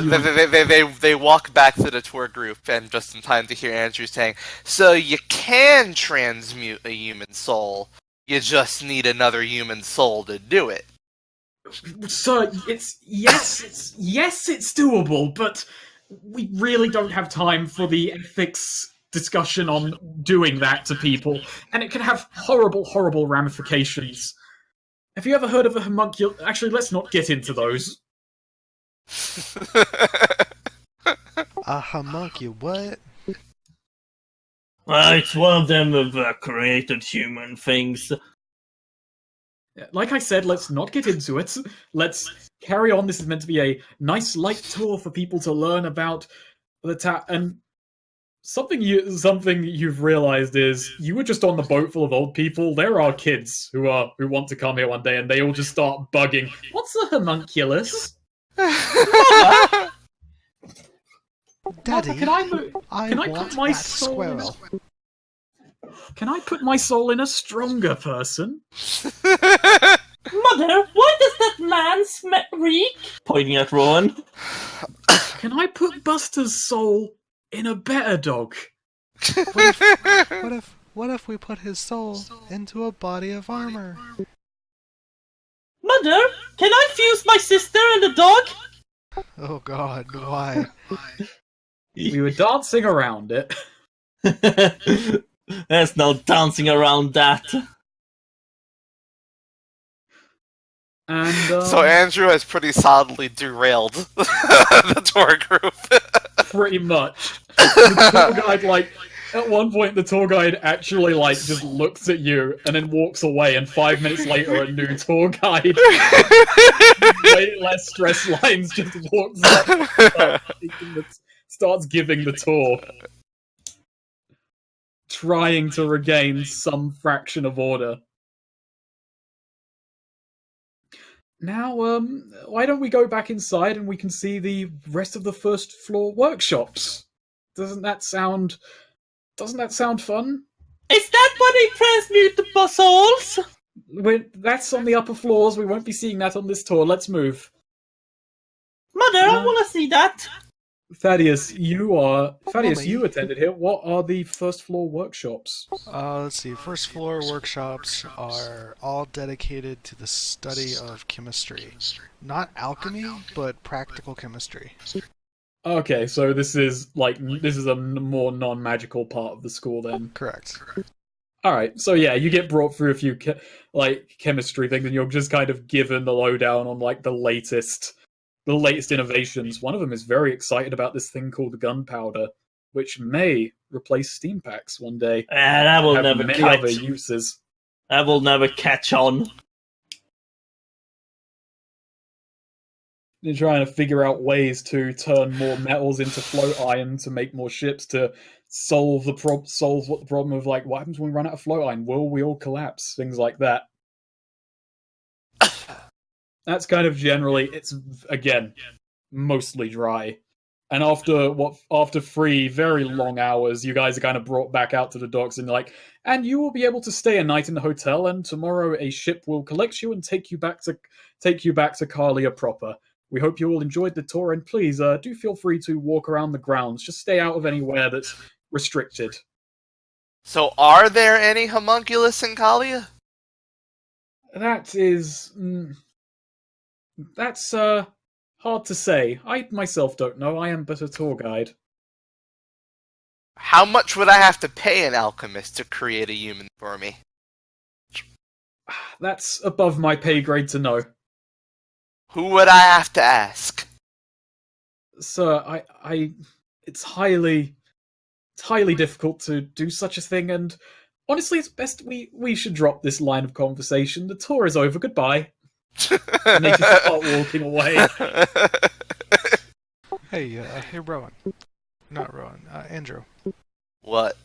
[SPEAKER 2] you-
[SPEAKER 4] they walk back to the tour group, and just in time to hear Andrew saying, "So you can transmute a human soul. You just need another human soul to do it."
[SPEAKER 2] So it's doable, but we really don't have time for the ethics discussion on doing that to people, and it can have horrible ramifications. Have you ever heard of a homunculus? Actually, let's not get into those.
[SPEAKER 3] A homunculus, what?
[SPEAKER 1] Well, it's one of them of created human things.
[SPEAKER 2] Like I said, let's not get into it. Let's carry on. This is meant to be a nice, light tour for people to learn about the and something you've realized is you were just on the boat full of old people. There are kids who want to come here one day, and they all just start bugging. What's a homunculus?
[SPEAKER 3] Daddy,
[SPEAKER 2] Can I put
[SPEAKER 3] want
[SPEAKER 2] my
[SPEAKER 3] that
[SPEAKER 2] soul
[SPEAKER 3] squirrel.
[SPEAKER 2] Can I put my soul in a stronger person?
[SPEAKER 1] Mother, why does that man reek? Pointing at Rowan.
[SPEAKER 2] Can I put Buster's soul in a better dog?
[SPEAKER 3] What if we put his soul into a body of armor?
[SPEAKER 1] Mother, can I fuse my sister and the dog?
[SPEAKER 3] Oh God, why?
[SPEAKER 2] We were dancing around it.
[SPEAKER 1] There's no dancing around that.
[SPEAKER 2] And
[SPEAKER 4] So Andrew has pretty solidly derailed the tour group.
[SPEAKER 2] pretty much. The tour guide, at one point, the tour guide actually, just looks at you and then walks away, and 5 minutes later, a new tour guide, way less stress lines, just walks up, starts giving the tour. Trying to regain some fraction of order. Now, why don't we go back inside and we can see the rest of the first floor workshops? Doesn't that sound fun?
[SPEAKER 1] Is that where they transmute the souls?
[SPEAKER 2] That's on the upper floors. We won't be seeing that on this tour. Let's move.
[SPEAKER 1] Mother, I want to see that.
[SPEAKER 2] Thaddeus, you
[SPEAKER 3] Mommy.
[SPEAKER 2] attended here. What are the first floor workshops?
[SPEAKER 3] Let's see. First floor workshops are all dedicated to the study of chemistry. Not alchemy, but practical chemistry.
[SPEAKER 2] Okay, so this is a more non-magical part of the school then.
[SPEAKER 3] Correct.
[SPEAKER 2] All right, so yeah, you get brought through a few chemistry things, and you're just kind of given the lowdown on the latest innovations. One of them is very excited about this thing called gunpowder, which may replace steam packs one day.
[SPEAKER 1] That will
[SPEAKER 2] Have
[SPEAKER 1] never
[SPEAKER 2] many other
[SPEAKER 1] catch.
[SPEAKER 2] uses.
[SPEAKER 1] That will never catch on.
[SPEAKER 2] You're trying to figure out ways to turn more metals into float iron to make more ships to solve what the problem of what happens when we run out of float iron? Will we all collapse? Things like that. That's kind of generally, it's again mostly dry. And after 3 very long hours, you guys are kind of brought back out to the docks, and like, and you will be able to stay a night in the hotel, and tomorrow a ship will collect you and take you back to Kalia proper. We hope you all enjoyed the tour, and please do feel free to walk around the grounds. Just stay out of anywhere that's restricted.
[SPEAKER 4] So, are there any homunculus in Kalia?
[SPEAKER 2] That's hard to say. I myself don't know. I am but a tour guide.
[SPEAKER 4] How much would I have to pay an alchemist to create a human for me?
[SPEAKER 2] That's above my pay grade to know.
[SPEAKER 4] Who would I have to ask?
[SPEAKER 2] Sir, it's highly difficult to do such a thing, and honestly, it's best we should drop this line of conversation. The tour is over. Goodbye. And they just start walking away.
[SPEAKER 3] Hey, Rowan. Not Rowan. Andrew.
[SPEAKER 4] What?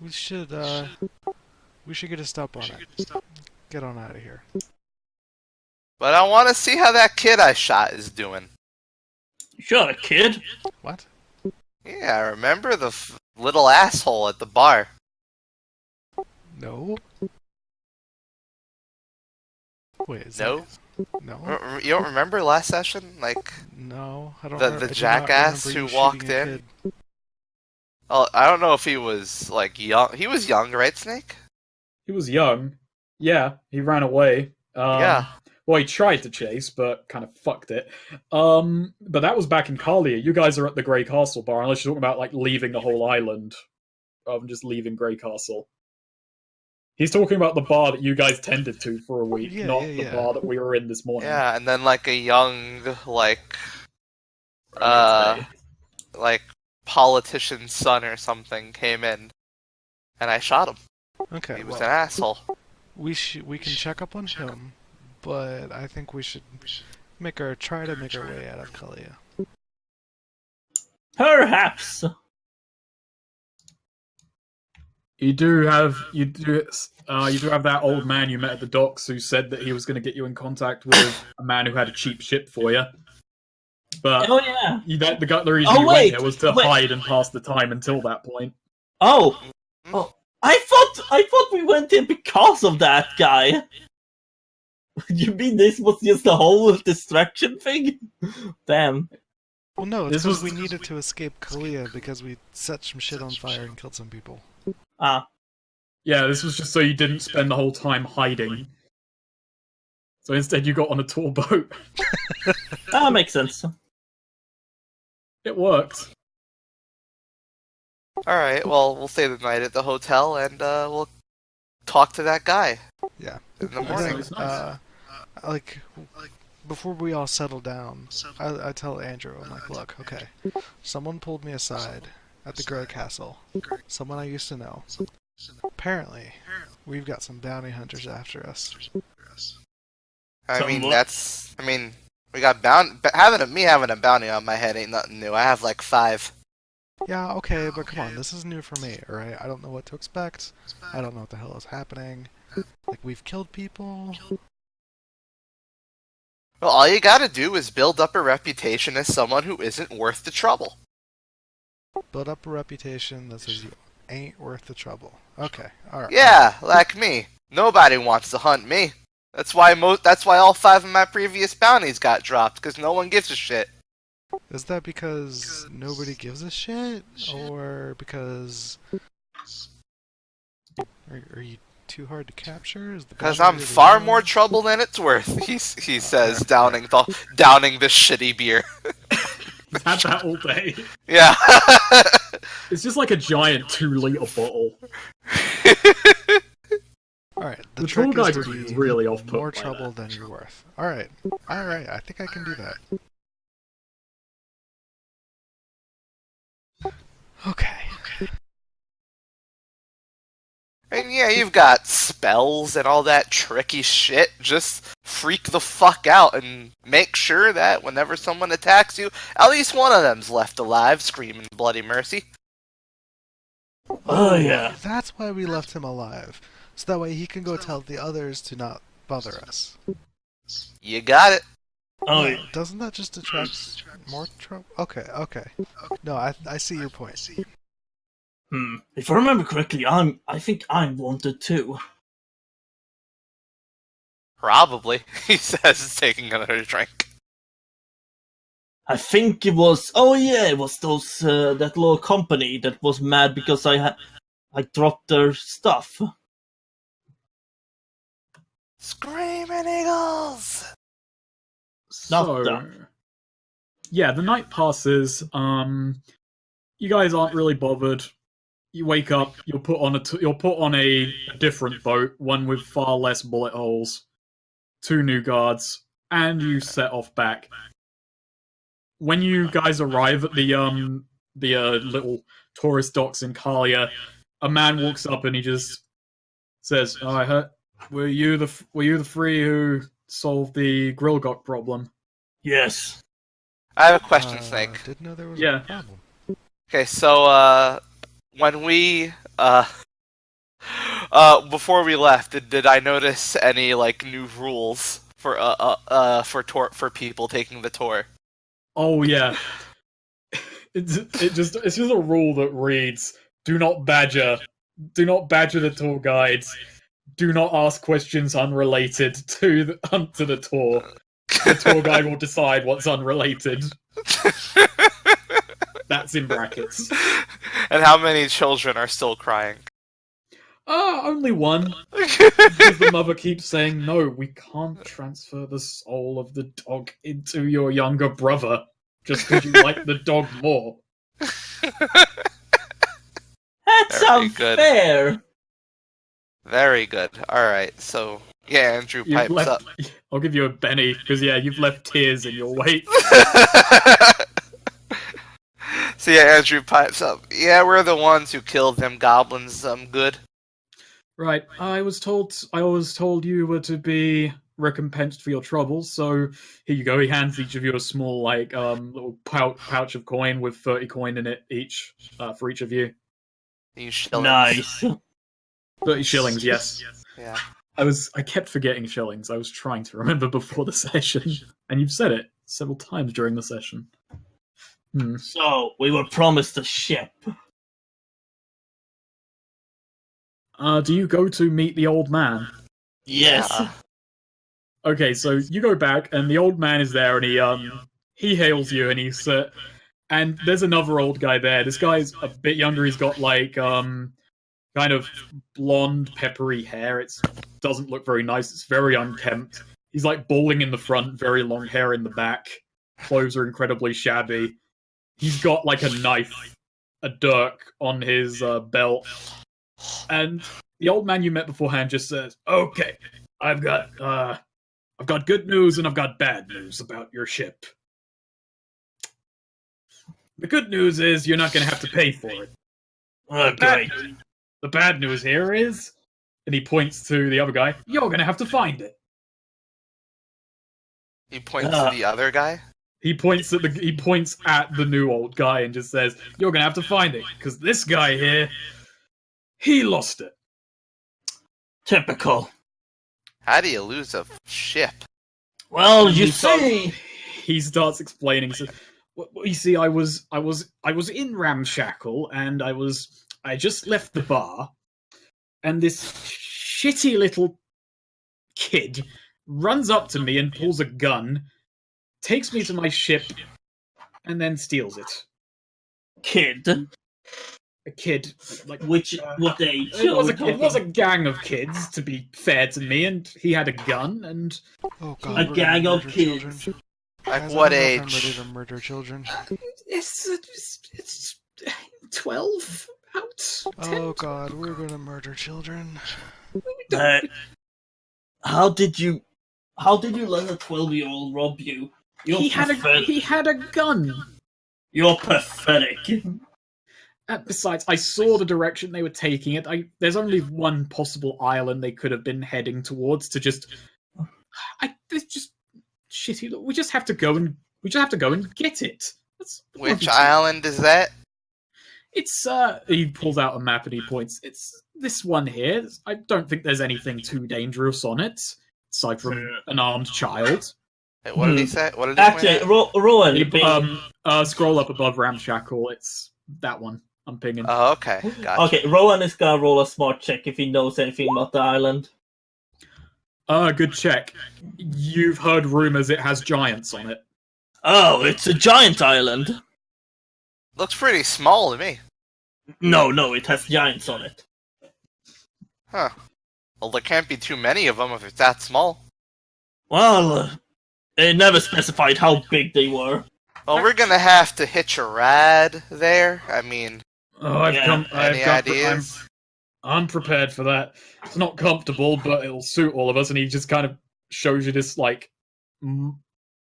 [SPEAKER 3] We should get a stop on it. Get on out of here.
[SPEAKER 4] But I want to see how that kid I shot is doing.
[SPEAKER 1] You shot a kid?
[SPEAKER 3] What?
[SPEAKER 4] Yeah, I remember the little asshole at the bar.
[SPEAKER 3] No. Wait, is
[SPEAKER 4] No?
[SPEAKER 3] that... No?
[SPEAKER 4] You don't remember last session? Like,
[SPEAKER 3] No, I don't
[SPEAKER 4] the
[SPEAKER 3] remember. I do not
[SPEAKER 4] jackass
[SPEAKER 3] remember
[SPEAKER 4] who
[SPEAKER 3] you
[SPEAKER 4] walked
[SPEAKER 3] shooting a
[SPEAKER 4] in?
[SPEAKER 3] kid.
[SPEAKER 4] oh, I don't know if he was, like, young. He was young, right, Snake?
[SPEAKER 2] He was young. Yeah, he ran away.
[SPEAKER 4] Yeah.
[SPEAKER 2] Well, he tried to chase, but kind of fucked it. But that was back in Kalia. You guys are at the Grey Castle bar, unless you're talking about like leaving the whole island, rather than just leaving Grey Castle. He's talking about the bar that you guys tended to for a week, not the bar that we were in this morning.
[SPEAKER 4] Yeah, and then like a young, like politician's son or something came in, and I shot him.
[SPEAKER 3] Okay,
[SPEAKER 4] He was
[SPEAKER 3] well,
[SPEAKER 4] an asshole.
[SPEAKER 3] we can check up on him, but I think we should try to make our way out of Kalia.
[SPEAKER 1] Perhaps.
[SPEAKER 2] You do have that old man you met at the docks who said that he was going to get you in contact with a man who had a cheap ship for you. But
[SPEAKER 1] Oh yeah.
[SPEAKER 2] the reason you went there was to hide and pass the time until that point.
[SPEAKER 1] Oh. I thought we went in because of that guy. You mean this was just the whole distraction thing? Damn.
[SPEAKER 3] Well, no, it's
[SPEAKER 2] This
[SPEAKER 3] because
[SPEAKER 2] was-
[SPEAKER 3] we needed to escape Kalia because we set some shit on fire and killed some people.
[SPEAKER 1] Ah.
[SPEAKER 2] Yeah, this was just so you didn't spend the whole time hiding. So instead you got on a tour boat.
[SPEAKER 1] That makes sense.
[SPEAKER 2] It worked.
[SPEAKER 4] Alright, well, we'll stay the night at the hotel, and we'll talk to that guy
[SPEAKER 3] Yeah.
[SPEAKER 4] in the
[SPEAKER 2] That
[SPEAKER 4] morning.
[SPEAKER 2] sounds nice.
[SPEAKER 3] Like, before we all settle down, I tell Andrew, I'm like, look, okay, someone pulled me aside at the Grey Castle. Someone I used to know. Apparently, we've got some bounty hunters after us.
[SPEAKER 4] I mean,
[SPEAKER 1] Somewhat.
[SPEAKER 4] we got me having a bounty on my head ain't nothing new. I have like 5.
[SPEAKER 3] Yeah, okay, but come on, this is new for me, alright? I don't know what to expect. I don't know what the hell is happening. Like, we've killed people.
[SPEAKER 4] Well, all you gotta do is build up a reputation as someone who isn't worth the trouble.
[SPEAKER 3] Build up a reputation that says you ain't worth the trouble. Okay, alright.
[SPEAKER 4] Yeah, like me. Nobody wants to hunt me. That's why all 5 of my previous bounties got dropped, because no one gives a shit.
[SPEAKER 3] Is that because nobody gives a shit? Or because... Are you too hard to capture? Is the
[SPEAKER 4] Because
[SPEAKER 3] bounty
[SPEAKER 4] I'm
[SPEAKER 3] really
[SPEAKER 4] far
[SPEAKER 3] low?
[SPEAKER 4] more trouble than it's worth, he says, downing the shitty beer.
[SPEAKER 2] He's had that all day.
[SPEAKER 4] Yeah.
[SPEAKER 2] It's just like a giant 2-liter bottle.
[SPEAKER 3] Alright,
[SPEAKER 2] The
[SPEAKER 3] trick
[SPEAKER 2] tour
[SPEAKER 3] is
[SPEAKER 2] guide
[SPEAKER 3] to
[SPEAKER 2] was
[SPEAKER 3] be
[SPEAKER 2] really off-put
[SPEAKER 3] more
[SPEAKER 2] by
[SPEAKER 3] trouble than you're worth. Alright, I think I can do that. Okay.
[SPEAKER 4] And yeah, you've got spells and all that tricky shit. Just freak the fuck out and make sure that whenever someone attacks you, at least one of them's left alive, screaming bloody mercy.
[SPEAKER 1] Oh yeah.
[SPEAKER 3] That's why we left him alive. So that way he can go tell the others to not bother us.
[SPEAKER 4] You got it.
[SPEAKER 1] Oh yeah.
[SPEAKER 3] Doesn't that just attract More trouble? Okay, okay. No, I see your point.
[SPEAKER 1] If I remember correctly, I think I'm wanted too.
[SPEAKER 4] Probably, he says, taking another drink.
[SPEAKER 1] I think it was. Oh yeah, it was those that little company that was mad because I dropped their stuff.
[SPEAKER 4] Screaming Eagles!
[SPEAKER 1] Not
[SPEAKER 2] So,
[SPEAKER 1] that.
[SPEAKER 2] yeah, the night passes. You guys aren't really bothered. You wake up. You're put on a different boat, one with far less bullet holes, 2 new guards, and you set off back. When you guys arrive at the little tourist docks in Kalia, a man walks up and he just says, "Oh, I heard. Were you the 3 who solved the Grilgok problem?"
[SPEAKER 1] Yes.
[SPEAKER 4] I have a question, Snake.
[SPEAKER 3] Didn't know there was
[SPEAKER 2] Yeah.
[SPEAKER 3] a problem.
[SPEAKER 4] Okay, so, when we, before we left, did I notice any, like, new rules for people taking the tour?
[SPEAKER 2] Oh yeah. It's just a rule that reads: do not badger the tour guides. Do not ask questions unrelated to the tour. The tour guide will decide what's unrelated. That's in brackets.
[SPEAKER 4] And how many children are still crying?
[SPEAKER 2] Only one. Because the mother keeps saying, "No, we can't transfer the soul of the dog into your younger brother just because you like the dog more."
[SPEAKER 1] That's
[SPEAKER 4] Very good.
[SPEAKER 1] unfair.
[SPEAKER 4] Very good. Alright, so, yeah, Andrew
[SPEAKER 2] You've
[SPEAKER 4] pipes
[SPEAKER 2] left.
[SPEAKER 4] up.
[SPEAKER 2] I'll give you a Benny because you've left tears in your wait.
[SPEAKER 4] So yeah, Andrew pipes up. Yeah, we're the ones who killed them goblins. Good.
[SPEAKER 2] Right. I was told you were to be recompensed for your troubles. So here you go. He hands each of you a small little pouch of coin with 30 coin in it each for each of you.
[SPEAKER 4] You shillings.
[SPEAKER 1] Nice.
[SPEAKER 2] 30 shillings. Yes.
[SPEAKER 4] Yeah.
[SPEAKER 2] I kept forgetting shillings. I was trying to remember before the session, and you've said it several times during the session.
[SPEAKER 1] So we were promised a ship.
[SPEAKER 2] Do you go to meet the old man?
[SPEAKER 1] Yes.
[SPEAKER 4] Yeah.
[SPEAKER 2] Okay, so you go back, and the old man is there, and he hails you, and and there's another old guy there. This guy's a bit younger. He's got kind of blonde, peppery hair. It doesn't look very nice. It's very unkempt. He's like balding in the front, very long hair in the back. Clothes are incredibly shabby. He's got like a knife, a dirk on his belt. And the old man you met beforehand just says, "Okay, I've got good news and I've got bad news about your ship. The good news is you're not going to have to pay for it.
[SPEAKER 1] Okay.
[SPEAKER 2] The bad news here is," and he points to the other guy, "you're going to have to find it."
[SPEAKER 4] He points to the other guy.
[SPEAKER 2] He points at the new old guy and just says, "You're going to have to find it because this guy here, he lost it."
[SPEAKER 1] Typical.
[SPEAKER 4] How do you lose a ship?
[SPEAKER 1] Well,
[SPEAKER 2] And
[SPEAKER 1] you
[SPEAKER 2] he starts-
[SPEAKER 1] see.
[SPEAKER 2] He starts explaining. He says, "Well, you see, I was in Ramshackle, and I just left the bar, and this shitty little kid runs up to me and pulls a gun, takes me to my ship, and then steals it.
[SPEAKER 1] Kid.
[SPEAKER 2] A kid, like
[SPEAKER 1] What age?
[SPEAKER 2] it was a gang of kids, to be fair to me, and he had a gun, and
[SPEAKER 3] Oh
[SPEAKER 1] A
[SPEAKER 3] god, we're gonna
[SPEAKER 1] gang of
[SPEAKER 3] murder
[SPEAKER 1] kids.
[SPEAKER 3] children.
[SPEAKER 4] Like
[SPEAKER 3] Guys,
[SPEAKER 4] what
[SPEAKER 3] I don't know if I'm
[SPEAKER 4] age?
[SPEAKER 3] ready to murder children.
[SPEAKER 2] it's 12 out.
[SPEAKER 3] Oh god, we're gonna murder children.
[SPEAKER 1] How did you let a 12-year-old rob you?
[SPEAKER 2] He had a gun.
[SPEAKER 1] You're pathetic.
[SPEAKER 2] Besides, I saw the direction they were taking it. There's only one possible island they could have been heading towards. It's just shitty. Look, we just have to go and get it.
[SPEAKER 4] Which island is that?
[SPEAKER 2] It's he pulls out a map and he points. It's this one here. I don't think there's anything too dangerous on it, aside from an armed child.
[SPEAKER 4] Wait, what did he say? What did he
[SPEAKER 1] Actually,
[SPEAKER 4] point at?
[SPEAKER 1] Rowan,
[SPEAKER 2] Scroll up above Ramshackle. It's that one. I'm pinging.
[SPEAKER 4] Oh, okay. Gotcha.
[SPEAKER 1] okay, Rowan is gonna roll a smart check if he knows anything about the island.
[SPEAKER 2] Good check. You've heard rumors it has giants on it.
[SPEAKER 1] Oh, it's a giant island.
[SPEAKER 4] Looks pretty small to me.
[SPEAKER 1] No, it has giants on it.
[SPEAKER 4] Huh. Well, there can't be too many of them if it's that small.
[SPEAKER 1] Well, they never specified how big they were.
[SPEAKER 4] Well, we're gonna have to hitch a ride there. I mean, any ideas?
[SPEAKER 2] I'm prepared for that. It's not comfortable, but it'll suit all of us. And he just kind of shows you this, like,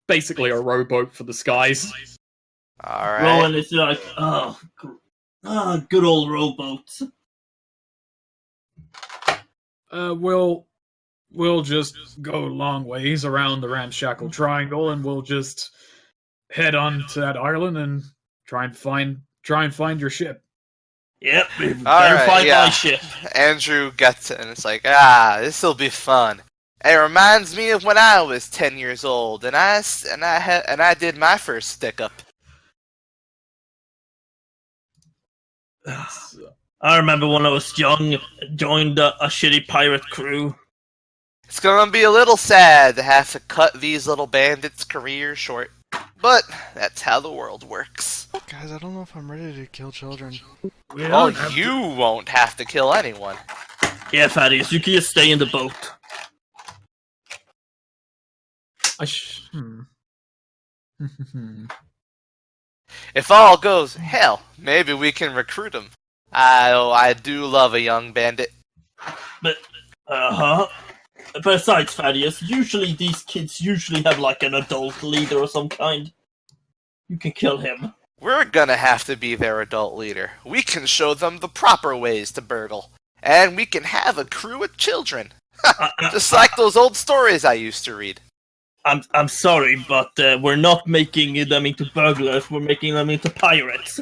[SPEAKER 2] basically a rowboat for the skies.
[SPEAKER 4] Alright.
[SPEAKER 1] Rowan is like, good old rowboats.
[SPEAKER 2] We'll just go a long ways around the Ramshackle Triangle, and we'll just head on to that island and try and find your ship.
[SPEAKER 1] Yep, better
[SPEAKER 4] Alright,
[SPEAKER 1] find
[SPEAKER 4] yeah.
[SPEAKER 1] my ship.
[SPEAKER 4] Andrew gets it, and it's like, this'll be fun. It reminds me of when I was 10 years old, and I did my first stick up.
[SPEAKER 1] I remember when I was young, joined a shitty pirate crew.
[SPEAKER 4] It's gonna be a little sad to have to cut these little bandits' careers short, but that's how the world works.
[SPEAKER 3] Guys, I don't know if I'm ready to kill children.
[SPEAKER 4] Well, you won't have to kill anyone.
[SPEAKER 1] Yeah, Thaddeus, you can just stay in the boat.
[SPEAKER 4] If all goes hell, maybe we can recruit him. I do love a young bandit.
[SPEAKER 1] But, besides, Thaddeus, usually these kids have like an adult leader or some kind. You can kill him.
[SPEAKER 4] We're gonna have to be their adult leader. We can show them the proper ways to burgle. And we can have a crew of children. Just like those old stories I used to read.
[SPEAKER 1] I'm sorry, but we're not making them into burglars. We're making them into pirates.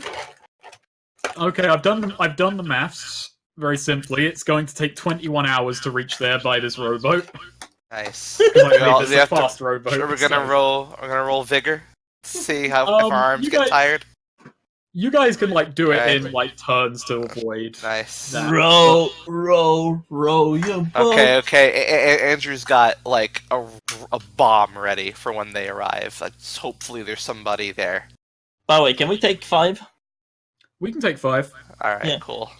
[SPEAKER 2] Okay, I've done the maths. Very simply, it's going to take 21 hours to reach there by this rowboat.
[SPEAKER 4] Nice.
[SPEAKER 2] It's a fast rowboat.
[SPEAKER 4] Sure, we're gonna roll vigor. See if our arms get tired.
[SPEAKER 2] You guys can do it
[SPEAKER 4] Okay.
[SPEAKER 2] in turns to avoid.
[SPEAKER 4] Nice.
[SPEAKER 2] that.
[SPEAKER 1] Row your boat.
[SPEAKER 4] Okay. Andrew's got a bomb ready for when they arrive. Hopefully, there's somebody there.
[SPEAKER 1] By the way, can we take 5?
[SPEAKER 2] We can take 5.
[SPEAKER 4] All right,
[SPEAKER 1] Yeah.
[SPEAKER 4] cool.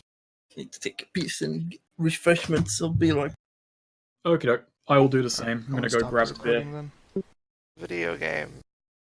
[SPEAKER 1] Need to take a piece and refreshments. I'll be like,
[SPEAKER 2] Okay, I will do the same. I'm gonna go
[SPEAKER 3] stop
[SPEAKER 2] grab
[SPEAKER 3] this
[SPEAKER 2] a beer.
[SPEAKER 3] recording then.
[SPEAKER 4] Video game.